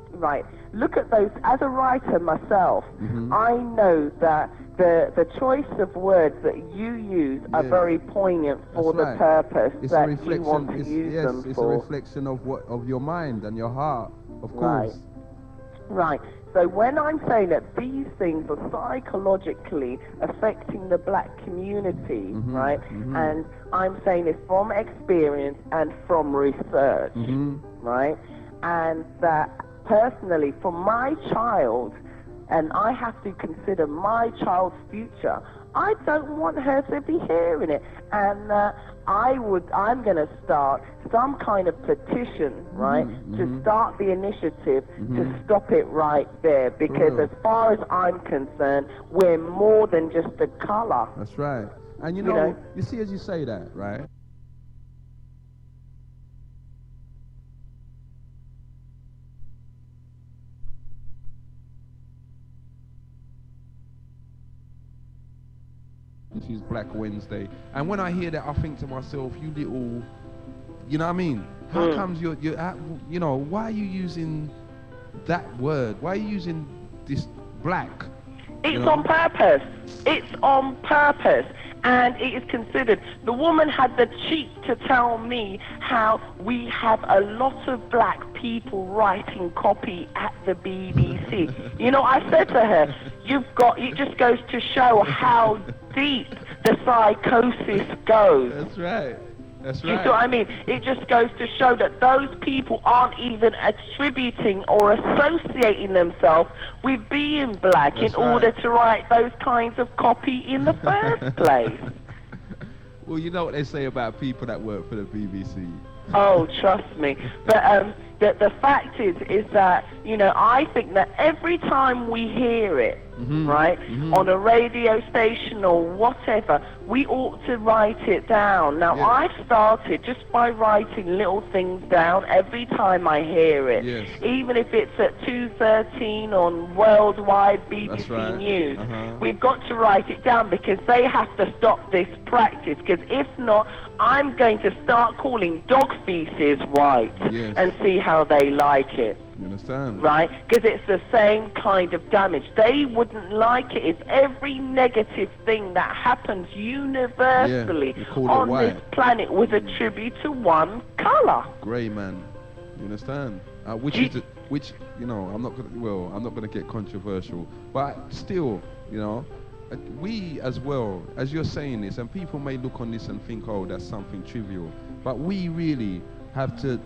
Right. Look at those. As a writer myself, I know that the choice of words that you use are very poignant for the purpose that you want to use them for. It's a reflection of your mind and your heart, of course. Right. So when I'm saying that these things are psychologically affecting the black community, right, and I'm saying this from experience and from research, right, and that personally for my child, and I have to consider my child's future, I don't want her to be hearing it. And I'm going to start some kind of petition, right, to start the initiative to stop it right there. Because as far as I'm concerned, we're more than just a color. That's right. And you know, you see, as you say that, right? She's Black Wednesday, and when I hear that, I think to myself, you little, you know what I mean? How comes you're why are you using that word? Why are you using this black? It's on purpose. It's on purpose. And it is considered. The woman had the cheek to tell me how we have a lot of black people writing copy at the BBC. I said to her, it just goes to show how deep the psychosis goes. That's right. That's right. You see what I mean? It just goes to show that those people aren't even attributing or associating themselves with being black in order to write those kinds of copy in the first place. Well, you know what they say about people that work for the BBC. Oh, trust me. But, the fact is that, you know, I think that every time we hear it, right, on a radio station or whatever, we ought to write it down. Now, I've started just by writing little things down every time I hear it. Yes. Even if it's at 2:13 on worldwide BBC That's right. News. We've got to write it down because they have to stop this practice, because if not, I'm going to start calling dog feces white and see how they like it. You understand? Right? Because it's the same kind of damage. They wouldn't like it if every negative thing that happens universally on this planet was attributed to one colour. Grey man. You understand? Which you know, I'm not gonna get controversial, but still, you know, we as well, as you're saying this, and people may look on this and think, oh, that's something trivial, but we really have to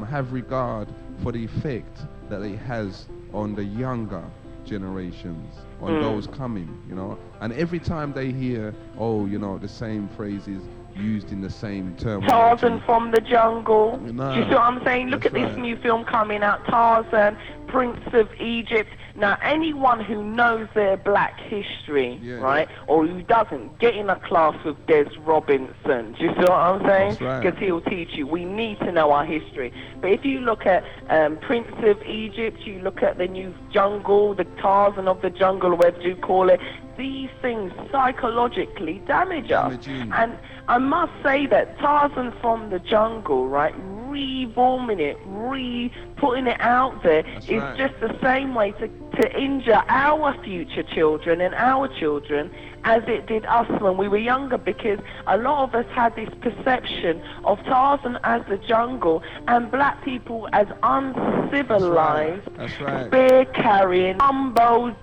have regard for the effect that it has on the younger generations, on those coming, you know. And every time they hear, oh, you know, the same phrases used in the same term. Tarzan from the jungle. No, do you see what I'm saying? Look at this new film coming out, Tarzan, Prince of Egypt. Now, anyone who knows their black history, right, or who doesn't, get in a class with Des Robinson. Do you see what I'm saying? Because he'll teach you. We need to know our history. But if you look at Prince of Egypt, you look at the new jungle, the Tarzan of the jungle, whatever you call it, these things psychologically damage us. And I must say that Tarzan from the jungle, right, reforming it, putting it out there is just the same way to injure our future children and our children as it did us when we were younger, because a lot of us had this perception of Tarzan as the jungle and black people as uncivilized, spear-carrying, jumbo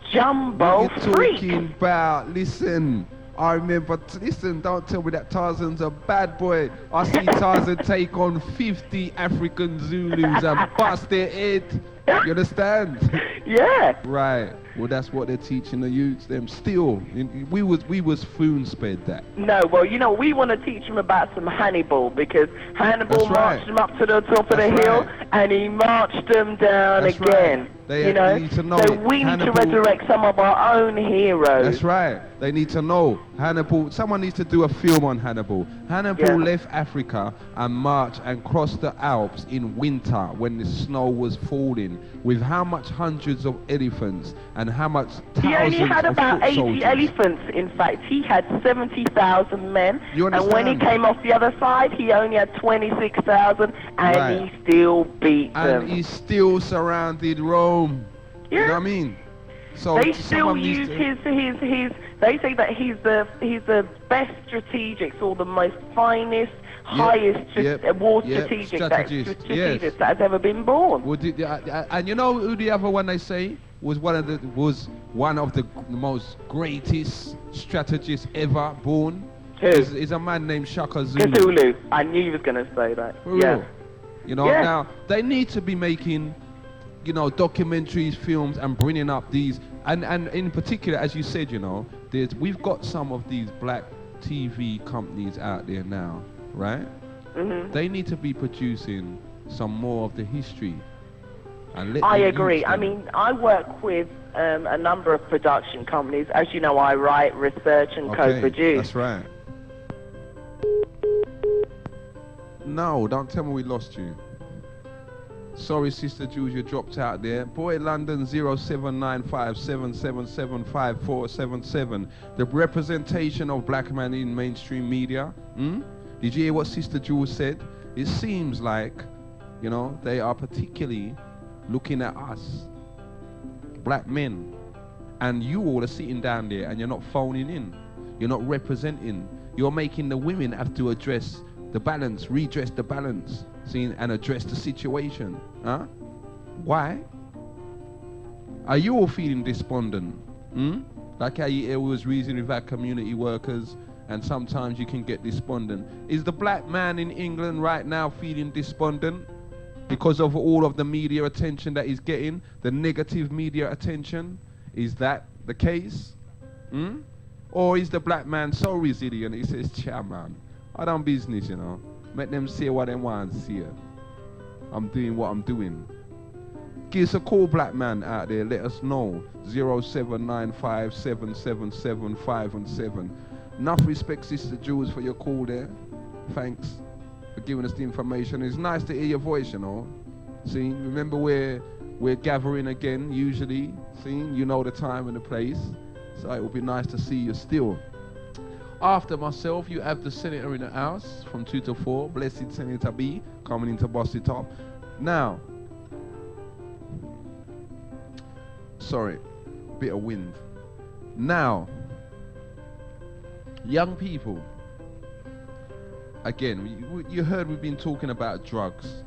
freaks. Talking about, listen, I remember, listen, don't tell me that Tarzan's a bad boy. I see Tarzan take on 50 African Zulus and bust their head. You understand? Yeah. Right. Well, that's what they're teaching the youths. Them still, we was spoon-sped that. No, well, you know, we want to teach them about some Hannibal, because Hannibal marched them up to the top of the hill and he marched them down again. They you know, need to know so we need to resurrect some of our own heroes. That's right. They need to know Hannibal. Someone needs to do a film on Hannibal. Hannibal left Africa and marched and crossed the Alps in winter when the snow was falling, with how much hundreds of elephants and how much thousands of He only had about 80 soldiers. elephants. In fact, he had 70,000 men. You understand? And when he came off the other side, he only had 26,000, and he still beat them. And he still surrounded Rome. Yeah. You know what I mean? So they still use his. They say that he's the best strategist, or the most finest, highest war strategist that has ever been born. And you know who the other one they say was one of the most greatest strategists ever born? Who? Is a man named Shaka Zulu. Zulu. I knew you was gonna say that. For real. You know, now they need to be making, you know, documentaries, films, and bringing up these, and in particular, as you said, you know, we've got some of these black TV companies out there now, right? They need to be producing some more of the history. And I agree. I mean, I work with a number of production companies. As you know, I write, research, and co-produce. That's right. No, don't tell me we lost you. Sorry, Sister Jules, you dropped out there. Boy London 079577754777. The representation of black men in mainstream media. Did you hear what Sister Jules said? It seems like, you know, they are particularly looking at us, black men. And you all are sitting down there and you're not phoning in. You're not representing. You're making the women have to address the balance, redress the balance, and address the situation. Huh? Why? Are you all feeling despondent? Like how you always reason with our community workers, and sometimes you can get despondent. Is the black man in England right now feeling despondent because of all of the media attention that he's getting, the negative media attention? Is that the case? Or is the black man so resilient he says, "Cha man, I done business, you know. Make them say what they want to see." I'm doing what I'm doing. Give us a call, black man out there. Let us know. 0795777517. Enough respect, Sister Jules, for your call there. Thanks for giving us the information. It's nice to hear your voice, you know. See, remember we're gathering again, usually. See, you know the time and the place. So it will be nice to see you still. After myself, you have the Senator in the house from 2 to 4. Blessed Senator B coming into Bossy Top. Now, sorry, bit of wind. Now, young people, again, you heard we've been talking about drugs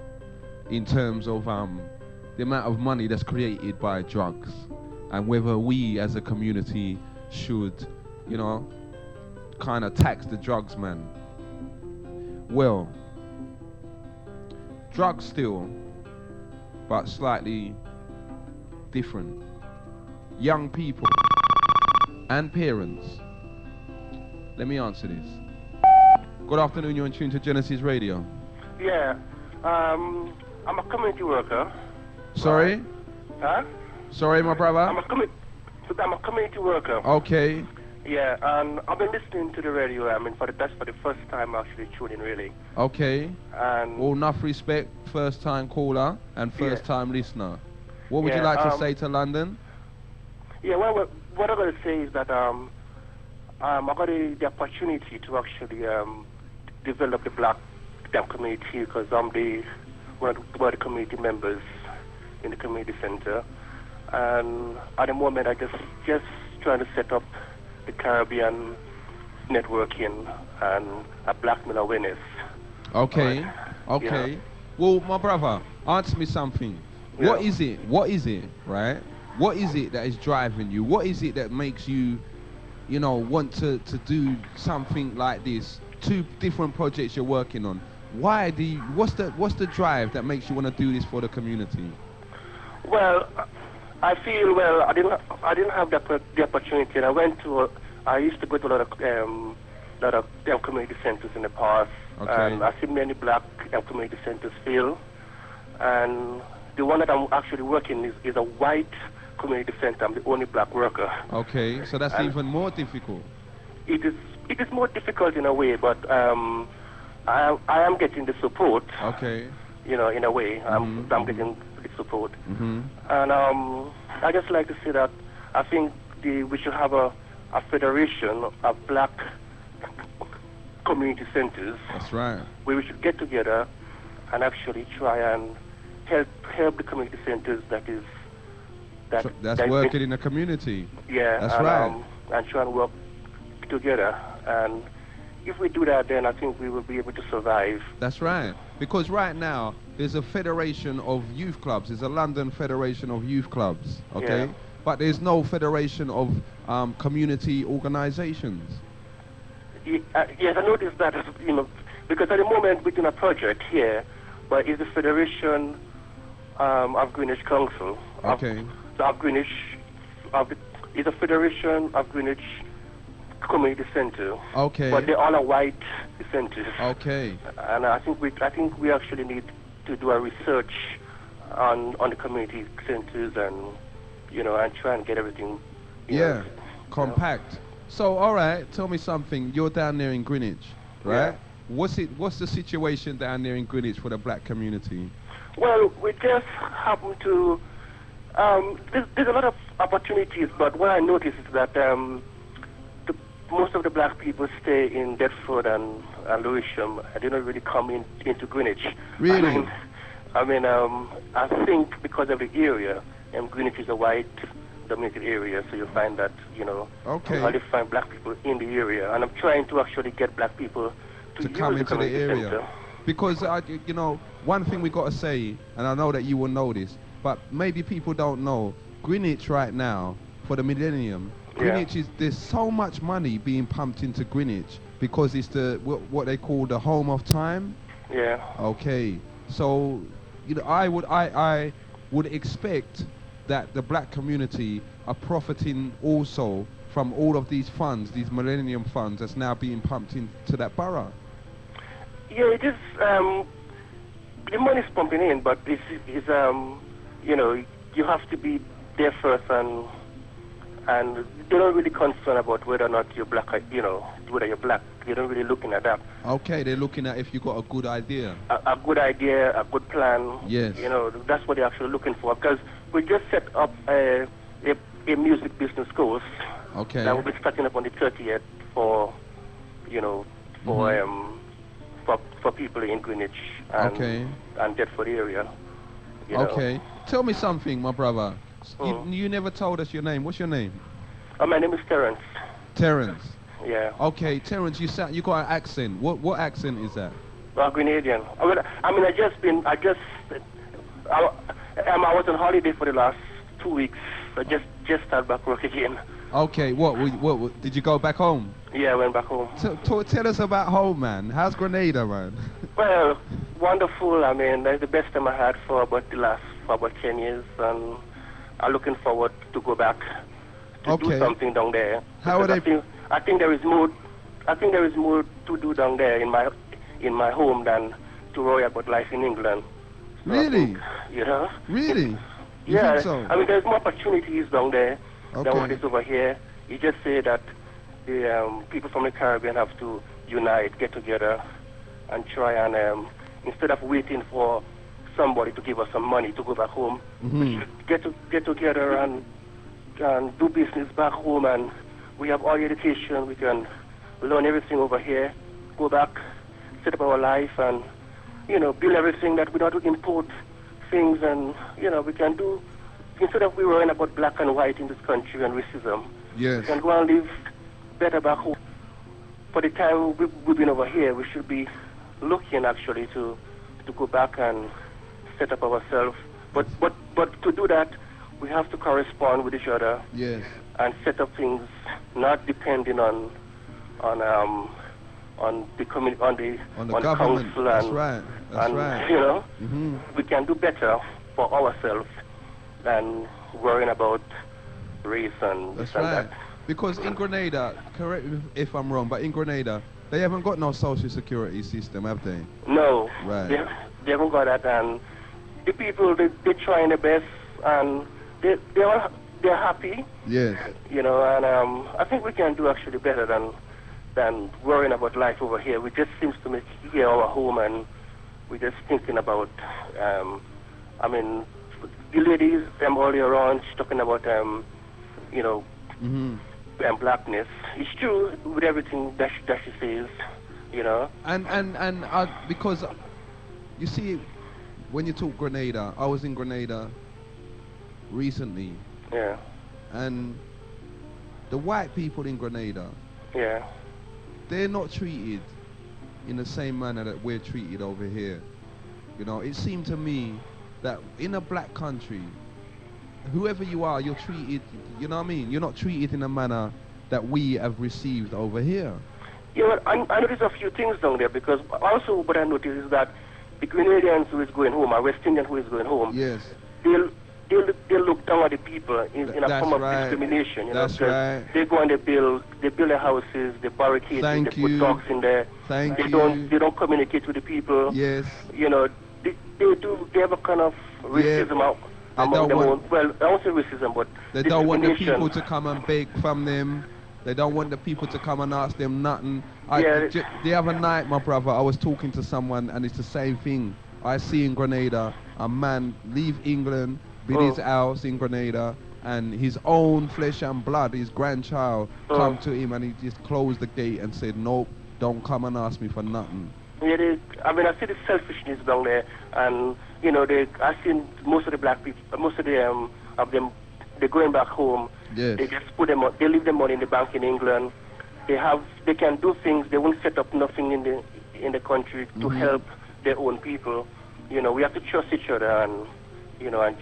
in terms of the amount of money that's created by drugs and whether we as a community should, you know, kind of tax the drugs man. Well, drugs still, but slightly different. Young people and parents. Let me answer this. Good afternoon, you're in tune to Genesis Radio. Yeah, I'm a community worker. Sorry? Huh? Sorry, my brother? I'm a community worker. Okay. Yeah, and I've been listening to the radio. I mean, that's for the first time actually tuning really. Okay. And All enough respect, first time caller and first time listener. What would you like to say to London? Yeah, well, what I'm going to say is that I got the opportunity to actually develop the black community because I'm one of the community members in the community center. And at the moment, I just trying to set up the Caribbean networking and a black male awareness. Okay, right. okay. Yeah. Well, my brother, answer me something. Yeah. What is it, right? What is it that is driving you? What is it that makes you, you know, want to do something like this? 2 different projects you're working on. Why do you, what's the drive that makes you want to do this for the community? Well, I feel I didn't have the opportunity, and I used to go to a lot of community centers in the past, okay. and I see many black community centers fail, and the one that I'm actually working is a white community center. I'm the only black worker. Okay, so that's even more difficult. It is more difficult in a way, but I am getting the support. Okay. You know, in a way, I'm getting the support. Mm-hmm. And I just like to say that I think we should have a federation of black community centers. That's right. Where we should get together and actually try and help the community centers that's working in the community. Yeah, that's and, right. And try and work together. And if we do that, then I think we will be able to survive. That's right. Because right now, there's a federation of youth clubs. There's a London Federation of Youth Clubs, okay? Yeah. But there's no federation of community organizations. Yes, I noticed that, you know, because at the moment we're doing a project here, but it's the Federation of Greenwich Council. Okay. It's a Federation of Greenwich Community Center. Okay. But they're all a white centers. Okay. And I think we actually need to do a research on the community centers and, you know, and try and get everything. Yeah. Compact. So, all right, tell me something. You're down there in Greenwich, right? Yeah. What's the situation down there in Greenwich for the black community? Well, we just happen to. There's a lot of opportunities, but what I noticed is that most of the black people stay in Deptford and Lewisham. They don't really come into Greenwich. Really? I think because of the area, Greenwich is a white-dominated area, so you find that, you know, okay. you hardly find black people in the area. And I'm trying to actually get black people to come into the area. Center. Because, you know, one thing we got to say, and I know that you will know this, but maybe people don't know, Greenwich right now, for the millennium, Greenwich there's so much money being pumped into Greenwich because it's what they call the home of time. Yeah. Okay. So, you know, I would expect that the black community are profiting also from all of these funds, these millennium funds that's now being pumped into that borough. Yeah, it is. the money's pumping in, but this is you know, you have to be there first, and they're not really concerned about whether or not you're black, you know, whether you're black. They're not really looking at that. Okay, they're looking at if you got a good idea. A good idea, a good plan. Yes. You know, that's what they're actually looking for. Because we just set up a music business course. Okay. That will be starting up on the 30th for, you know, for people in Greenwich and Deptford area. You know. Okay. Tell me something, my brother. You never told us your name. What's your name? My name is Terence. Terence. Yeah. Okay, Terence, you got an accent. What accent is that? Grenadian. I was on holiday for the last 2 weeks. I just started back work again. Okay, what did you go back home? Yeah, I went back home. Tell us about home, man. How's Grenada, man? Well, wonderful. I mean, that's the best time I had for about 10 years, and I'm looking forward to go back to do something down there. How are they? I think there is more. I think there is more to do down there in my home than to worry about life in England. So Really? You know. Really? You Yeah. think so? I mean, there's more opportunities down there than what Okay. is over here. You just say that the people from the Caribbean have to unite, get together, and try and instead of waiting for somebody to give us some money to go back home, we should get together and do business back home, and we have all the education. We can learn everything over here, go back, set up our life, and build everything that we don't import things, and we can do instead of we worrying about black and white in this country and racism. Yes. We can go and live better back home. For the time we've been over here, we should be looking actually to go back and set up ourselves. But to do that, we have to correspond with each other. Yes. And set up things not depending on the government. Council. That's and, right. That's and, right. We can do better for ourselves than worrying about race and That's this and right. that. Because in Grenada, correct me if I'm wrong, but in Grenada, they haven't got no social security system, have they? No. Right. They haven't got that, and the people they're trying their best, and they're happy. Yes. And I think we can do actually better than worrying about life over here. We just seems to make here our home, and we're just thinking about. The ladies earlier around, she's talking about and blackness. It's true with everything that she says, And because you see, when you talk Grenada, I was in Grenada recently. Yeah. And the white people in Grenada, Yeah. they're not treated in the same manner that we're treated over here. It seemed to me that in a black country, whoever you are, you're treated, you know what I mean? You're not treated in a manner that we have received over here. Yeah, well, I noticed a few things down there, because also what I noticed is that the Grenadians who is going home, or West Indian who is going home, Yes. they'll look down at the people in a That's form of right. discrimination. That's right. They go and they build their houses, they barricade, Thank they put you. dogs in there. Thank they you. They don't communicate with the people. Yes. They have a kind of racism out among them. Well, I won't say racism, but They don't want the discrimination. people to come and beg from them. They don't want the people to come and ask them nothing. The other night, my brother, I was talking to someone, and it's the same thing. I see in Grenada a man leave England, build his house in Grenada, and his own flesh and blood, his grandchild, come to him, and he just closed the gate and said, "Nope, don't come and ask me for nothing." Yeah, I see the selfishness down there, and I seen most of the black people, most of them, they're going back home. Yes. They just they leave their money in the bank in England. They can do things. They won't set up nothing in the country to help their own people. We have to trust each other and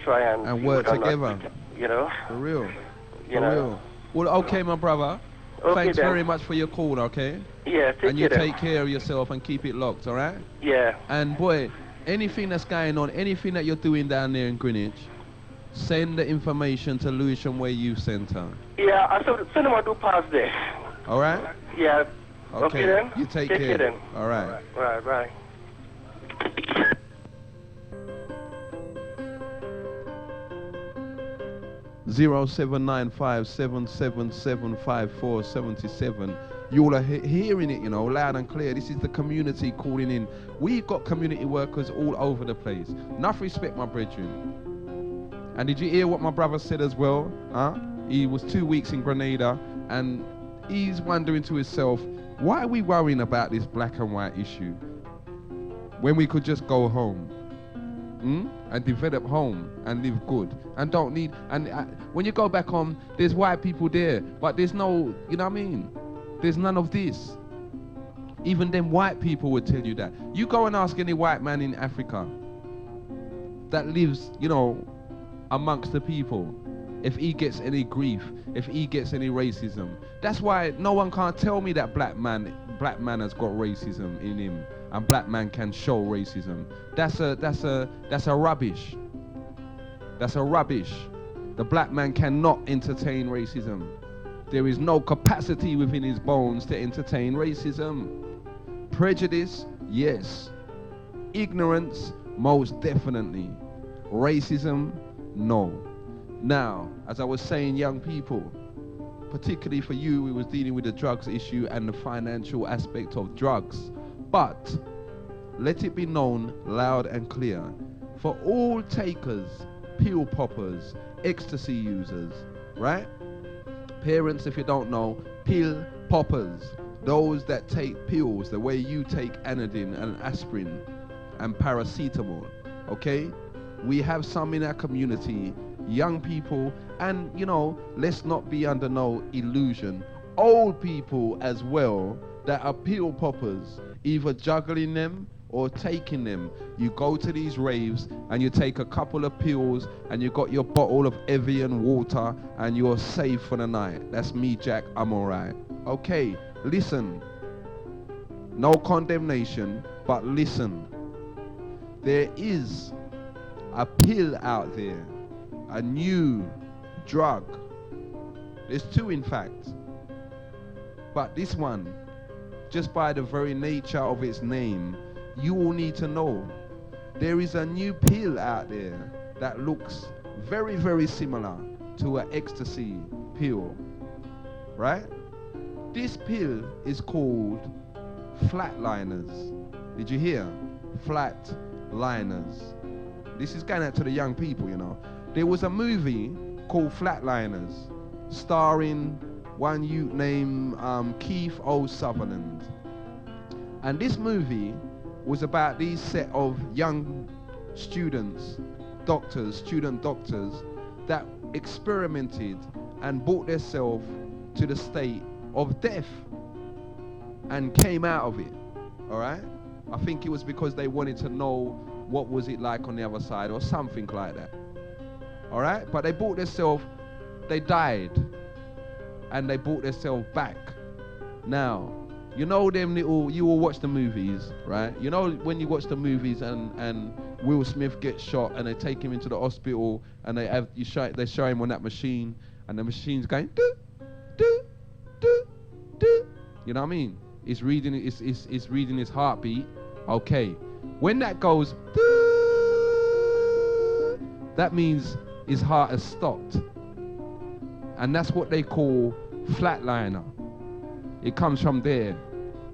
try and work together. For real. For real. Well, okay, my brother. Okay, Thanks then. very much for your call, okay? Yeah, And you care. take care of yourself and keep it locked, all right? Yeah. And boy, anything that's going on, anything that you're doing down there in Greenwich, send the information to Lewisham Way Youth Centre. Yeah, I send them a do pass there. All right? Yeah. Okay, then. you take care care. then. All right. Right. 079577754777. You all are hearing it, you know, loud and clear. This is the community calling in. We've got community workers all over the place. Enough respect, my brethren. And did you hear what my brother said as well? He was 2 weeks in Grenada, and he's wondering to himself, why are we worrying about this black and white issue when we could just go home and develop home and live good and don't need, and when you go back home, there's white people there, but there's no, you know what I mean? There's none of this. Even them white people would tell you that. You go and ask any white man in Africa that lives, you know, amongst the people, if he gets any grief, if he gets any racism. That's why no one can't tell me that black man has got racism in him and black man can show racism. That's a rubbish. That's a rubbish. The black man cannot entertain racism. There is no capacity within his bones to entertain racism. Prejudice, yes. Ignorance, most definitely. Racism, no. Now, as I was saying, young people, particularly for you, we was dealing with the drugs issue and the financial aspect of drugs. But let it be known loud and clear, for all takers, pill poppers, ecstasy users, right? Parents, if you don't know, pill poppers, those that take pills the way you take Anodine and aspirin and paracetamol, okay? We have some in our community, young people, and, you know, let's not be under no illusion, old people as well, that are pill poppers, either juggling them or taking them. You go to these raves and you take a couple of pills and you got your bottle of Evian water and you're safe for the night. That's me, Jack, I'm alright. Okay, listen. No condemnation, but listen. There is a pill out there, a new drug. There's two, in fact. But this one, just by the very nature of its name, you all need to know there is a new pill out there that looks very, very similar to an ecstasy pill, right? This pill is called flatliners. Did you hear? Flatliners. This is going out to the young people, you know. There was a movie called Flatliners, starring one youth named Keith O. Sutherland. And this movie was about these set of young students, student doctors, that experimented and brought themselves to the state of death and came out of it, all right? I think it was because they wanted to know what was it like on the other side or something like that, all right? But they brought themselves, they died, and they brought themselves back. Now, you know them little, you all watch the movies, right? You know when you watch the movies and Will Smith gets shot and they take him into the hospital and they show him on that machine and the machine's going do, do, do, do. You know what I mean? It's reading his heartbeat. Okay. When that goes do, that means his heart has stopped. And that's what they call flatliner. It comes from there,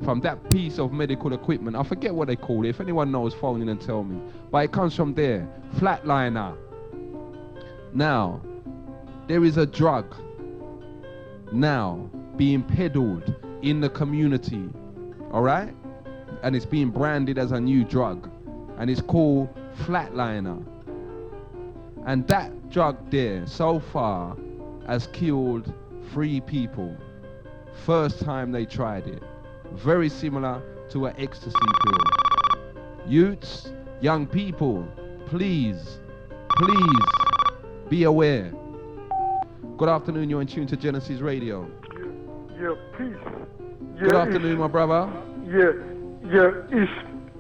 from that piece of medical equipment. I forget what they call it. If anyone knows, phone in and tell me. But it comes from there, flatliner. Now, there is a drug now being peddled in the community, all right? And it's being branded as a new drug. And it's called flatliner. And that drug there, so far, has killed 3 people. First time they tried it. Very similar to an ecstasy pill. Youths, young people, please be aware. Good afternoon, you're in tune to Genesis Radio. Yeah, peace. Yeah, good afternoon, my brother. Yeah, it's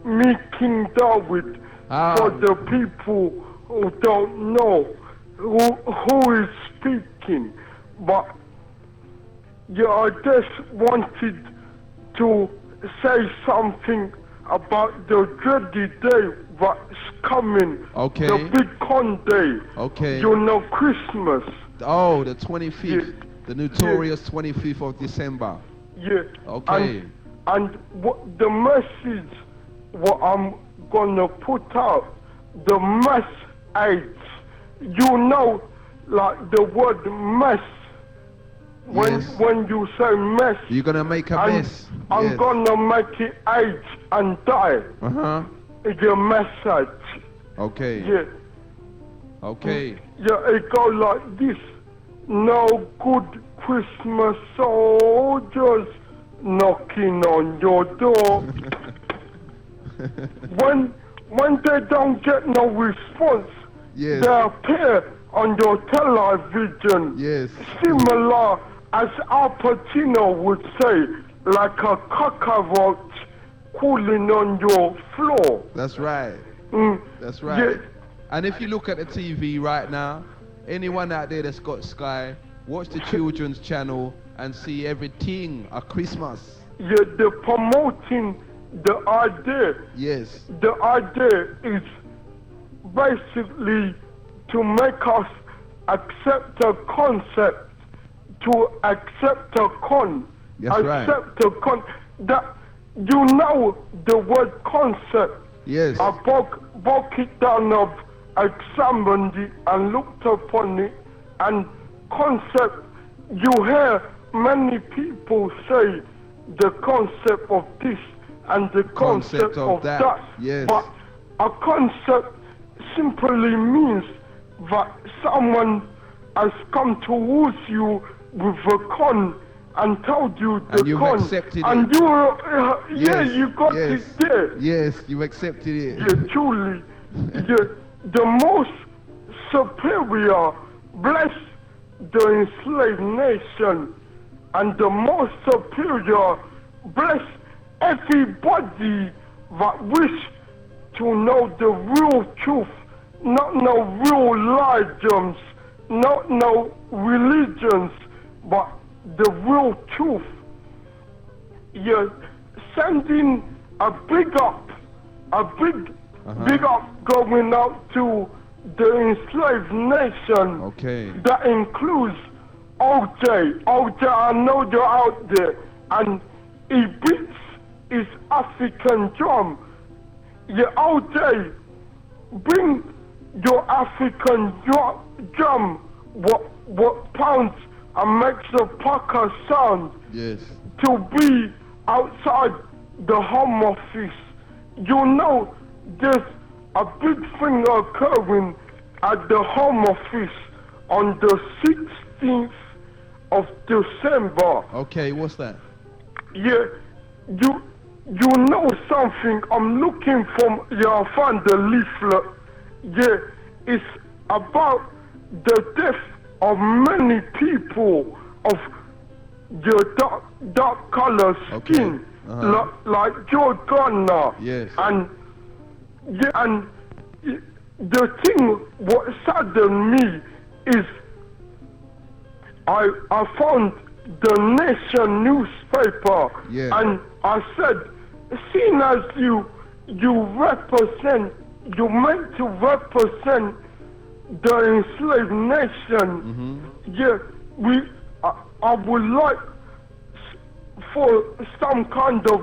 me, King David. For the people who don't know who is speaking, but yeah, I just wanted to say something about the dreaded day that's coming. Okay. The big con day. Okay. You know, Christmas. Oh, the 25th. Yeah. The notorious 25th of December. Yeah. Okay. And what the message, what I'm gonna put out, the message, you know, like the word mess. When you say mess, you're gonna make a mess. I'm gonna make it age and die. It's a message. Okay. Yeah. Okay. Yeah, it go like this. No good Christmas soldiers knocking on your door. when they don't get no response, they appear on your television. Yes. Similar, as Al Pacino would say, like a cockroach cooling on your floor. That's right. That's right. Yeah. And if you look at the TV right now, anyone out there that's got Sky, watch the children's channel and see everything at Christmas. Yeah, they're promoting the idea. Yes. The idea is basically to make us accept a concept, to accept a con. That's accept a con. That, you know the word concept. Yes. I broke it down, examined it and looked upon it, and concept, you hear many people say the concept of this and the concept of that. Yes. But a concept simply means that someone has come towards you with a con and told you the and you've con, accepted and it. you you got it there. Yes, you've accepted it. Yeah, truly, the most superior bless the enslaved nation, and the most superior bless everybody that wish to know the real truth, not no real religions, not no religions, but the real truth. You're sending a big up going out to the enslaved nation. Okay. That includes OJ. OJ, I know you're out there, and he beats his African drum. Yeah, OJ, bring your African drum. What pounds and makes a pucker sound. Yes. To be outside the Home Office. You know, there's a big thing occurring at the Home Office on the 16th of December. Okay, what's that? Yeah, you know something. I'm looking for, I found the leaflet. Yeah, it's about the death of many people of the dark color skin, like Joe Gunner. Yes. And the thing what saddened me is I found the Nation newspaper, and I said, seeing as you meant to represent the enslaved nation, I would like for some kind of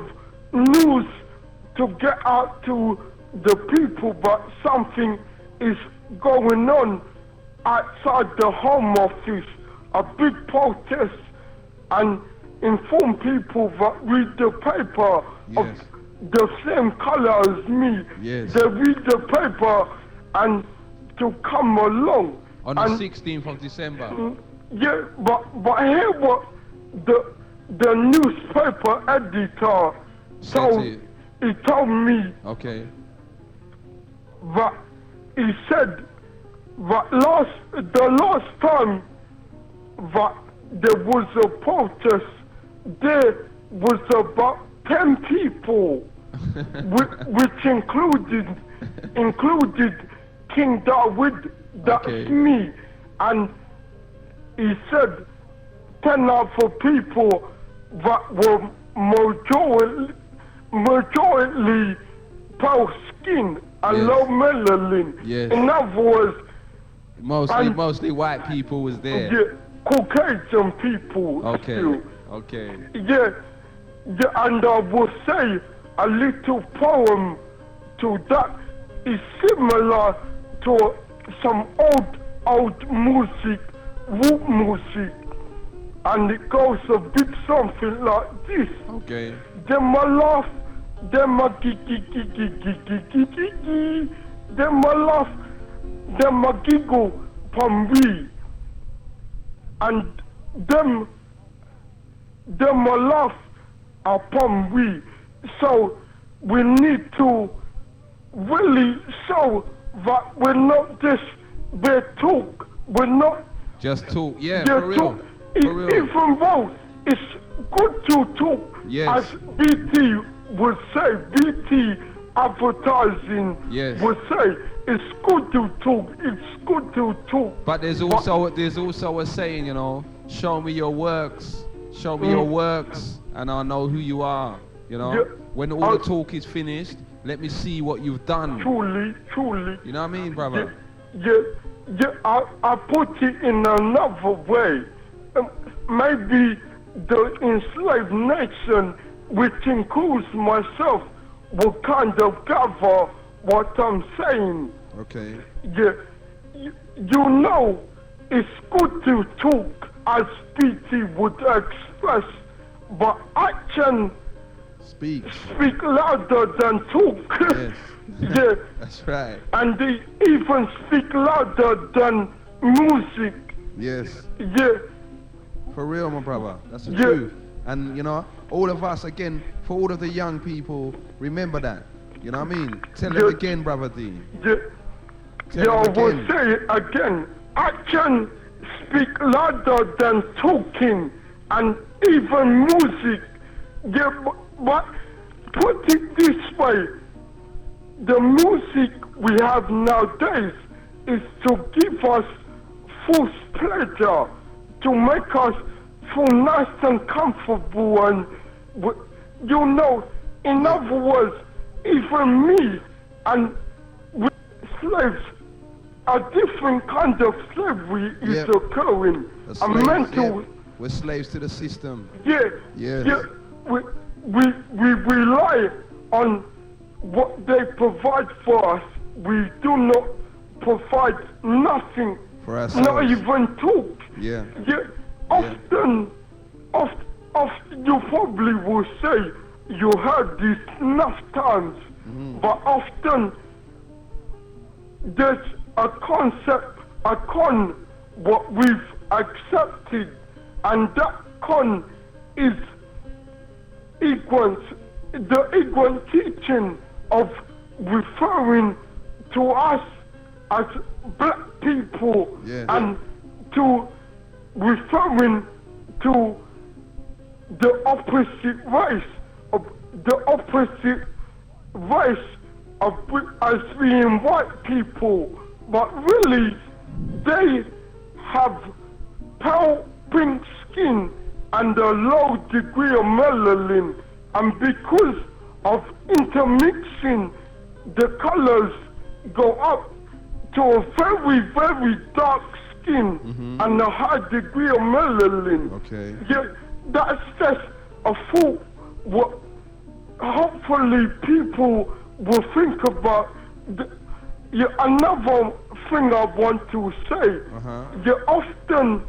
news to get out to the people, but something is going on outside the Home Office, a big protest, and inform people that read the paper of the same color as me. Yes. They read the paper and to come along. On the 16th of December. Yeah, but hear what the newspaper editor told me. Okay. That he said that the last time that there was a protest, there was about 10 people, which included King David, that's me, and he said 10 other people that were majority pale skin and low melanin. Yes. In other words, Mostly white people was there. Yeah, Caucasian people. Okay. Still. Okay. Yeah, yeah, and I will say a little poem to that is similar to some old music, wood music, and it goes a bit something like this. Okay. Them a laugh, them a giggle, them a laugh, them a giggle from we, and them a laugh upon we. So we need to really show that we're not just bare talk, we're not Just talk. Yeah, bare for real. talk. For real. Even though it's good to talk, Yes. as BT would say, BT advertising Yes. would say, it's good to talk, it's good to talk. But there's also a saying, you know, show me your works, show me your works, and I'll know who you are. You know, Yeah. when all the talk is finished, let me see what you've done. Truly, You know what I mean, brother? I put it in another way. Maybe the enslaved nation, which includes myself, will kind of gather what I'm saying. Okay. Yeah, you know, it's good to talk, as PT would express, but action Speak. speak louder than talk. Yes. Yeah. That's right. And they even speak louder than music. Yes. Yeah, For real, my brother. That's the Yeah. truth. And you know, all of us again, for all of the young people, remember that. You know what I mean? Tell them Yeah. again, brother D. yeah. Tell Yeah, I them will again. say it again. Action speak louder than talking, and even music. Yeah, but put it this way: the music we have nowadays is to give us false pleasure, to make us feel nice and comfortable, and you know, in other words, even me and slaves, a different kind of slavery is Yep. occurring. The A slaves, mental, yeah. We're slaves to the system. yeah, Yes. yeah. We rely on what they provide for us. We do not provide nothing, For ourselves. not even talk. Yeah. Yeah, often you probably will say you heard this enough times, but often there's a concept, what we've accepted, and that con is the ignorant teaching of referring to us as black people, Yes. and to referring to the opposite race of as being white people, but really they have pale pink skin and a low degree of melanin, and because of intermixing, the colors go up to a very, very dark skin and a high degree of melanin. Okay. Yeah, that's just a thought. What hopefully people will think about. Yeah, another thing I want to say. Yeah, often,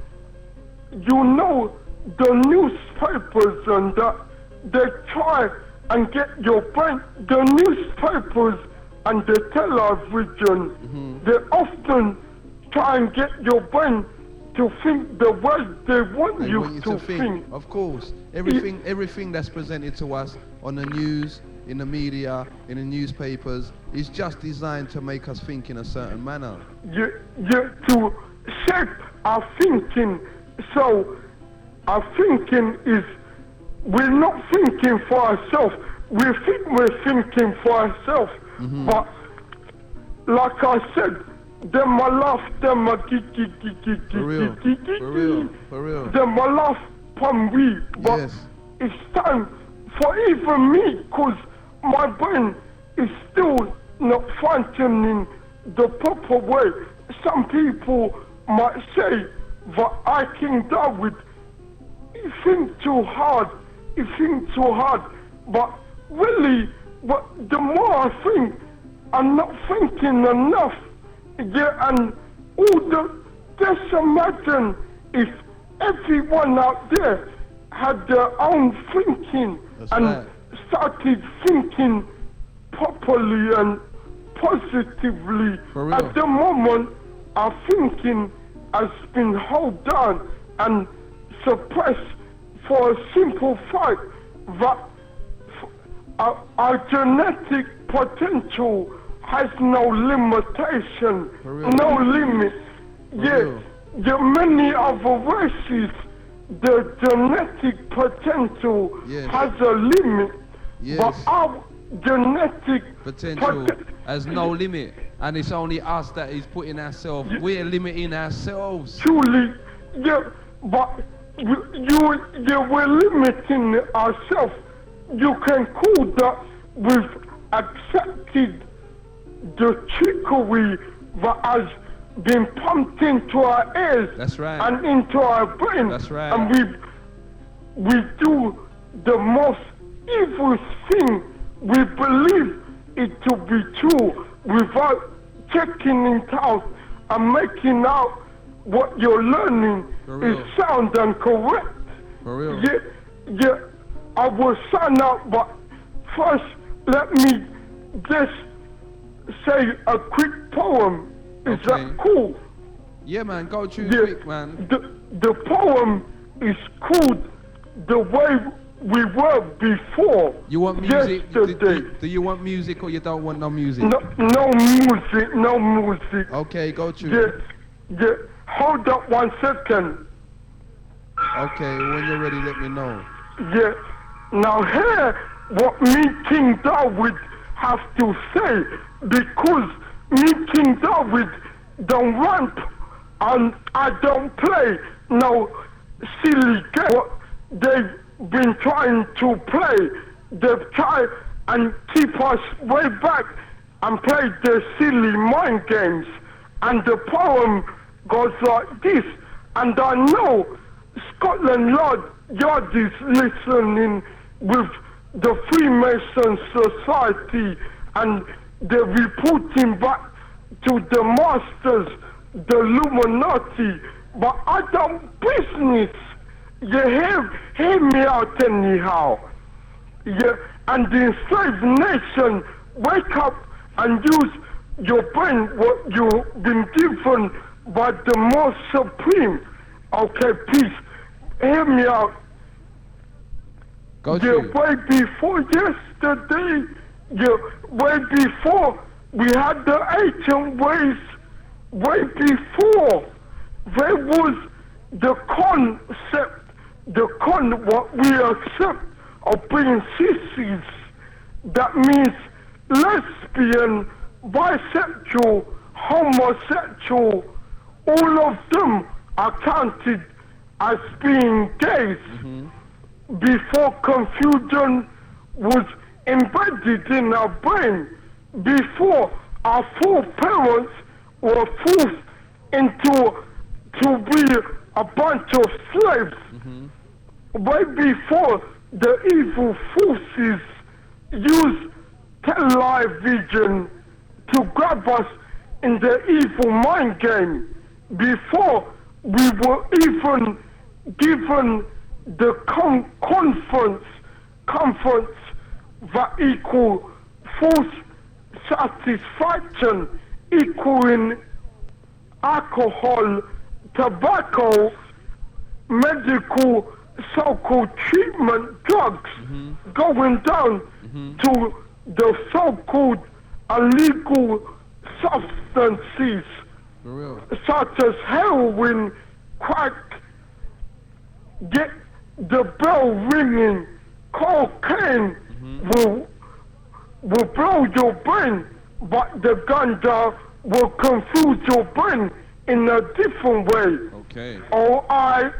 you know, the newspapers and that, they try and get your brain. The newspapers and the television, they often try and get your brain to think the way they want They you want you to think. Of course. Everything that's presented to us on the news, in the media, in the newspapers, is just designed to make us think in a certain manner. Yeah, to shape our thinking. So our thinking is, we're not thinking for ourselves. We think we're thinking for ourselves, but like I said, them a laugh, them a For real. For real. For real. them a laugh from we, but Yes. it's time for even me, cause my brain is still not functioning the proper way. some people might say that I King David, he think too hard, but really, but the more I think, I'm not thinking enough. Yeah, and just imagine if everyone out there had their own thinking started thinking properly and positively. At the moment, our thinking has been held down and suppressed for a simple fact that our genetic potential has no limitation, no limit. Yeah, many other races, the genetic potential has a limit, but our genetic potential has no limit, and it's only us that is putting ourselves. We're limiting ourselves. Truly, yeah, but we're limiting ourselves. You can call that we've accepted the trickery that has been pumped into our ears. That's right. And into our brain. That's right. And we do the most evil thing. We believe it to be true without checking it out and making out what you're learning is sound and correct. For real. Yeah, I will sign up, but first let me just say a quick poem. Is that cool? Yeah, man, go choose quick, man. The poem is called The Way We Were Before. You want music? Yesterday. Do you want music or you don't want no music? No music. Okay, go choose. Yeah. Hold up 1 second. Okay, when you're ready, let me know. Yeah. Now hear what me, King David, have to say, because me, King David, don't ramp and I don't play no silly game. What they've been trying to play, they've tried and keep us way back and play the silly mind games. And the poem goes like this, and I know Scotland Yard is listening with the Freemason Society, and they're reporting back to the masters, the Illuminati, but I don't business. You hear me out anyhow. Yeah, and the enslaved nation, wake up and use your brain, what you've been given by the most supreme. Okay, please, hear me out. Way before yesterday, way before we had the ancient ways, way before there was the concept, what we accept of being sissies. That means lesbian, bisexual, homosexual, all of them are counted as being gays. Before confusion was embedded in our brain, before our foreparents were forced to be a bunch of slaves, way before the evil forces used television to grab us in the evil mind game, before we were even given the conference that equal false satisfaction, equaling alcohol, tobacco, medical so-called treatment, drugs, going down to the so-called illegal substances such as heroin, crack, get the bell ringing, cocaine will blow your brain, but the ganja will confuse your brain in a different way. Okay. Or I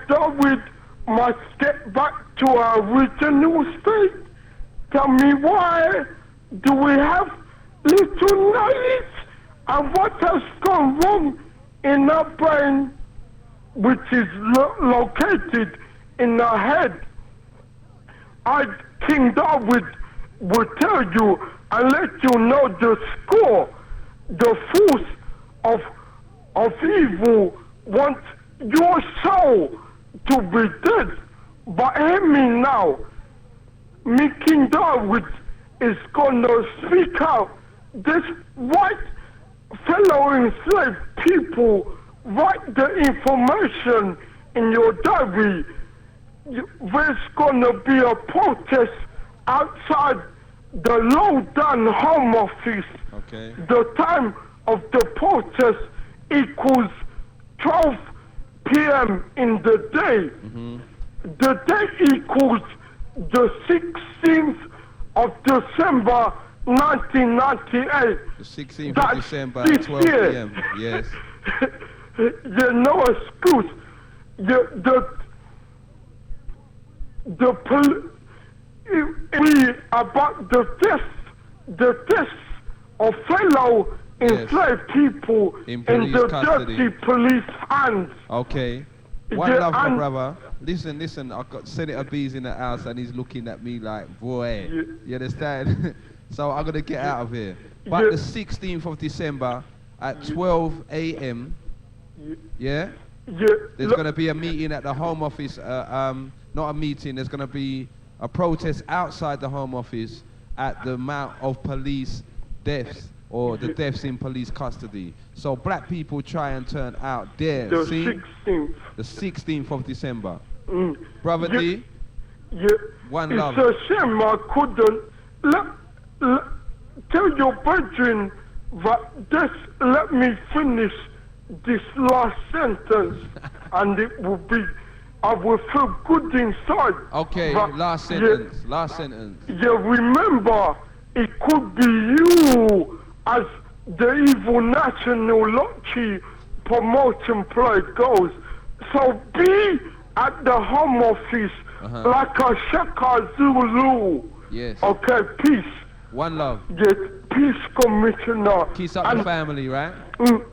David must get back to our original state. Tell me, why do we have little knowledge And what has gone wrong in our brain, which is located in our head, King David will tell you and let you know the score. The force of evil wants your soul to be dead. But hear me now. Me, King David, is going to speak out. This white fellow enslaved people write the information in your diary. There's going to be a protest outside the low-down home office. Okay. The time of the protest equals 12 p.m. in the day. Mm-hmm. The day equals the 16th of December 1998. The 16th That's of December this at 12 year. p.m. Yes. There's no excuse. We about the deaths of fellow enslaved people in the custody. dirty police hands. Okay. One Yeah, love, my and- brother. Listen, I've got Senator B's in the house and he's looking at me like, boy, Yeah. you understand? So I'm going to get out of here. But Yeah. the 16th of December at 12 a.m., yeah, Yeah, there's going to be a meeting at the Home Office, not a meeting, there's going to be a protest outside the Home Office at the amount of police deaths or the deaths in police custody. So black people try and turn out there. the See? 16th. The 16th of December. Mm. Brother Yeah. D, Yeah. One it's love. a shame I couldn't tell your brethren that let me finish this last sentence and it will be, I will feel good inside. okay, But last yeah, sentence. Yeah, remember, it could be you as the evil national lottery promotion play goes. So be at the Home Office like a Shaka Zulu. Yes. Okay, peace. One love. Yes, peace, Commissioner. Kiss up the family, right?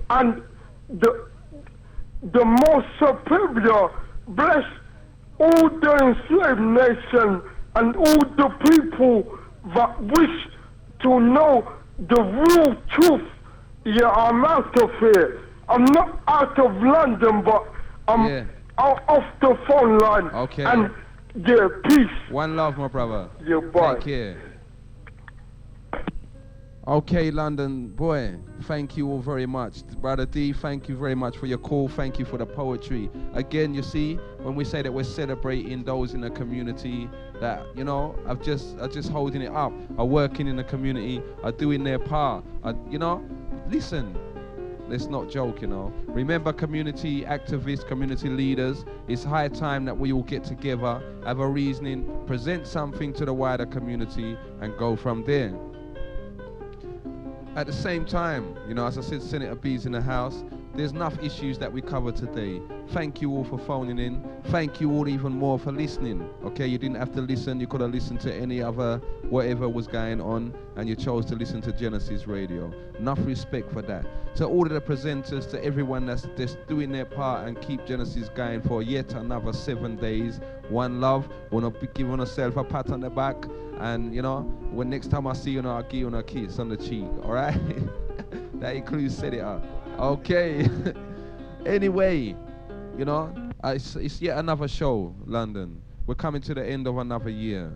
And the most superior bless all the enslaved nation and all the people that wish to know the real truth. Yeah, I'm out of here. I'm not out of London, but I'm out off the phone line. Okay. And yeah, peace. One love, my brother. Yeah, bye. Take care. Okay, London, boy, thank you all very much. Brother D, thank you very much for your call. Thank you for the poetry. Again, you see, when we say that we're celebrating those in the community that, you know, are just holding it up, are working in the community, are doing their part, you know, listen, let's not joke, you know. Remember, community activists, community leaders, it's high time that we all get together, have a reasoning, present something to the wider community, and go from there. At the same time, you know, as I said, Senator B's in the house. There's enough issues that we cover today. Thank you all for phoning in. Thank you all even more for listening. Okay, you didn't have to listen. You could have listened to any other, whatever was going on, and you chose to listen to Genesis Radio. Enough respect for that. To all of the presenters, to everyone that's just doing their part and keep Genesis going for yet another 7 days. One love. Wanna be giving yourself a pat on the back. And, you know, when next time I see you, I'll give you a kiss on the cheek, all right? That includes set it up. Okay. Anyway, you know, it's yet another show, London. We're coming to the end of another year,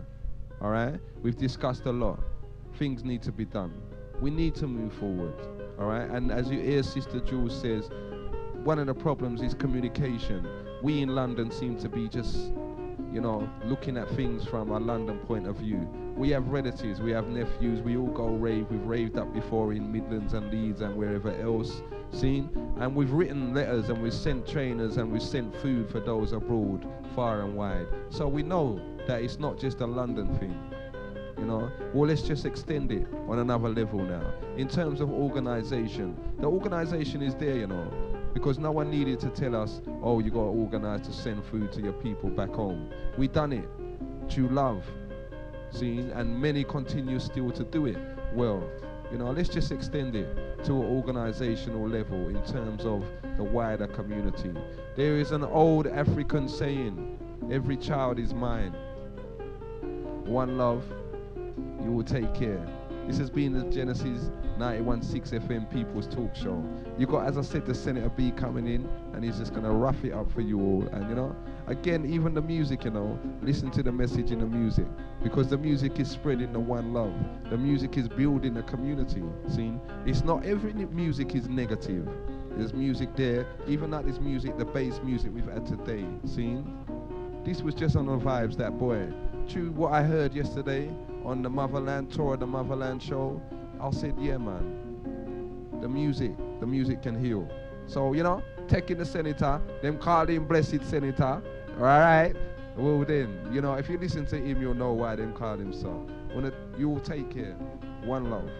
all right? We've discussed a lot. Things need to be done. We need to move forward, all right? And as you hear Sister Jules says, one of the problems is communication. We in London seem to be just, you know, looking at things from a London point of view. We have relatives, we have nephews, we all go rave. We've raved up before in Midlands and Leeds and wherever else, seen. And we've written letters and we've sent trainers and we've sent food for those abroad, far and wide. So we know that it's not just a London thing, you know. Well, let's just extend it on another level now. In terms of organization, the organization is there, you know, because no one needed to tell us, oh, you got to organize to send food to your people back home. We done it through love, see, and many continue still to do it. Well, You know, let's just extend it to an organizational level in terms of the wider community. There is an old African saying, every child is mine. One love, you will take care. This has been the Genesis 91.6 FM People's Talk Show. You got, as I said, the Senator B coming in, and he's just gonna rough it up for you all. And you know, again, even the music, you know, listen to the message in the music, because the music is spreading the one love. The music is building a community. See, it's not every music is negative. There's music there, even like this music, the bass music we've had today. See, this was just on the vibes, that boy. True, what I heard yesterday on the Motherland tour, the Motherland show, I said, yeah, man, the music can heal. So, you know, taking the senator, them call him Blessed Senator, all right? Well then, you know, if you listen to him, you'll know why them call him so. You will take care. One love.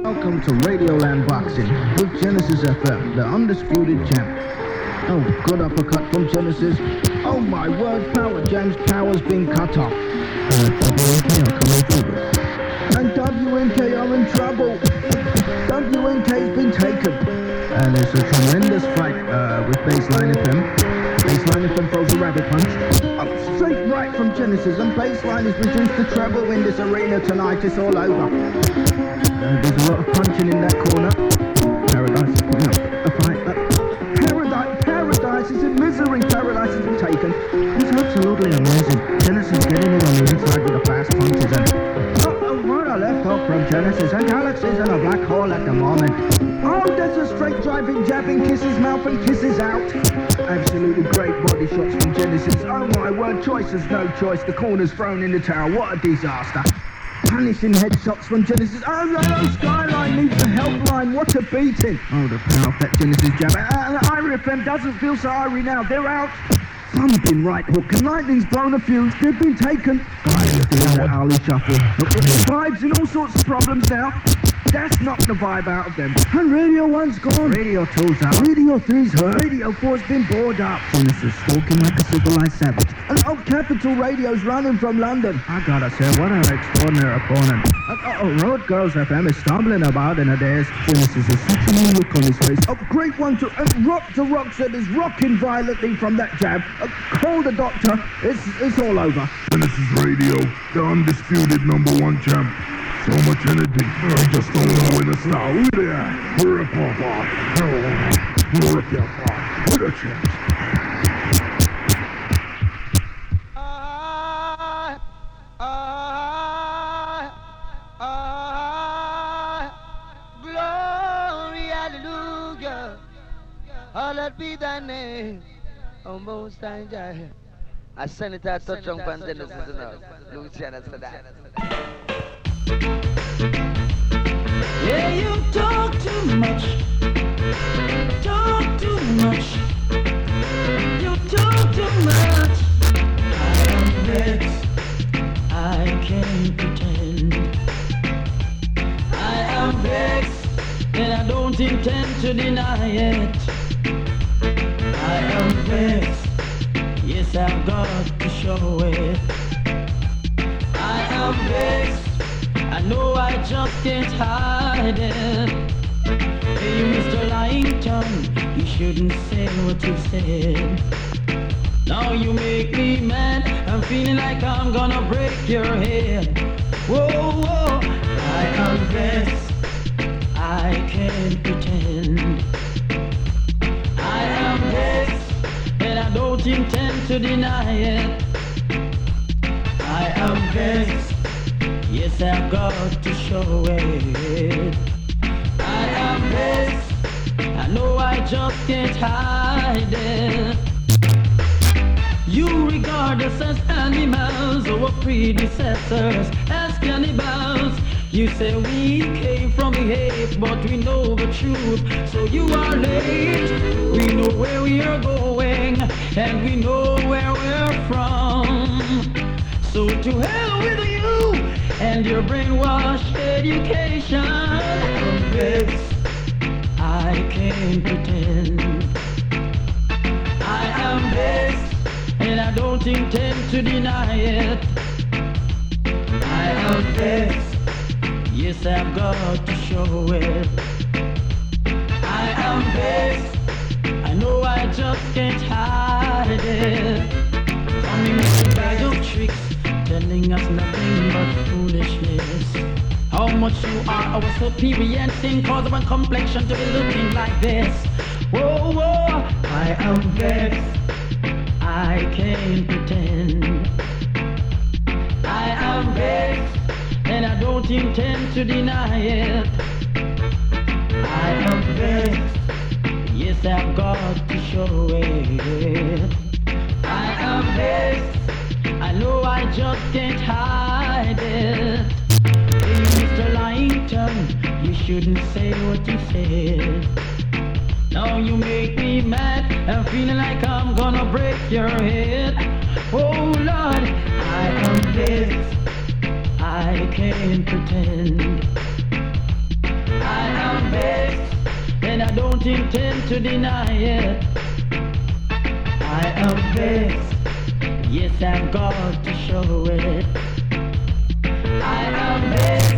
Welcome to Radioland Boxing with Genesis FM, the undisputed champ. Oh, good uppercut from Genesis. Oh my word, Power Jam's power's been cut off. WNK are coming through. And WNK are in trouble. WNK's been taken. And it's a tremendous fight with Baseline FM. Baseline FM throws a rabbit punch. Straight right from Genesis, and Baseline is reduced to treble in this arena tonight. It's all over. There's a lot of punching in that corner. Paradise is putting up a fight. Paradise is in misery. Paradise has been taken. It's absolutely amazing. Genesis getting in on the inside with the fast punches. And right, I left off from Genesis. And Galaxy's in a black hole at the moment. Oh, there's a straight driving, jabbing, kisses mouth and kisses out. Absolutely great body shots from Genesis. Oh my word, choice is no choice. The corner's thrown in the tower. What a disaster. Punishing headshots from Genesis. Oh no, Skyline needs the helpline. What a beating. Oh, the power that Genesis jab. And Irie FM doesn't feel so Irie now. They're out. Thumping right hook. And Lightning's blown a fuse. They've been taken. That Harley shuffle. Vibes and all sorts of problems now. That's knocked the vibe out of them. And Radio 1's gone. Radio 2's out. Radio 3's hurt. Radio 4's been bored up. Genesis stalking like a civilized savage. And Capital Radio's running from London. I gotta say, what an extraordinary opponent. Road Girls FM is stumbling about in a daze. Genesis is such a new look on his face. A great one to Rock to Rockset is rocking violently from that jab. Call the doctor. It's all over. Genesis Radio, the undisputed #1 champ. So much energy, I just don't know when to stop. Look at that. Rip off. Rip off. What a chance. Glory, hallelujah. Hallowed be thy name, O Most High Jah. I send it out to John Van Dennis enough. Luciana said that. Yeah, you talk too much. Talk too much. You talk too much. I am vexed. I can't pretend. I am vexed, and I don't intend to deny it. I am vexed. Yes, I've got to show it. I am vexed. I know I just can't hide it. Hey, Mr. Lying Tongue, you shouldn't say what you said. Now you make me mad. I'm feeling like I'm gonna break your head. Whoa, whoa. I am vexed. I can't pretend. I am vexed, and I don't intend to deny it. I am vexed. Yes, I've got to show it. I am vexed. I know I just can't hide it. You regard us as animals, our predecessors as cannibals. You say we came from the hate, but we know the truth, so you are late. We know where we are going, and we know where we're from. So to hell with you and your brainwashed education. I'm best, I can't pretend. I am best, and I don't intend to deny it. I am best, yes, I've got to show it. I am best, I know I just can't hide it. Coming with a bag of tricks, telling us nothing but foolishness. How much you are our superior and sin cause one complexion to be looking like this. Whoa, whoa, I am vexed, I can't pretend. I am vexed, and I don't intend to deny it. I am vexed, yes, I've got to show it. I am vexed, I know I just can't hide it. Hey, Mr. Langton, you shouldn't say what you said. Now you make me mad, I'm feeling like I'm gonna break your head. Oh Lord, I am vexed, I can't pretend. I am vexed, and I don't intend to deny it. I am vexed, yes, I've got to show it. I am vexed,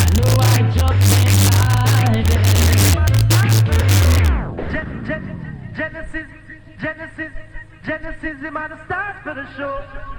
I know I just can't hide it. Genesis, the man starts for the show.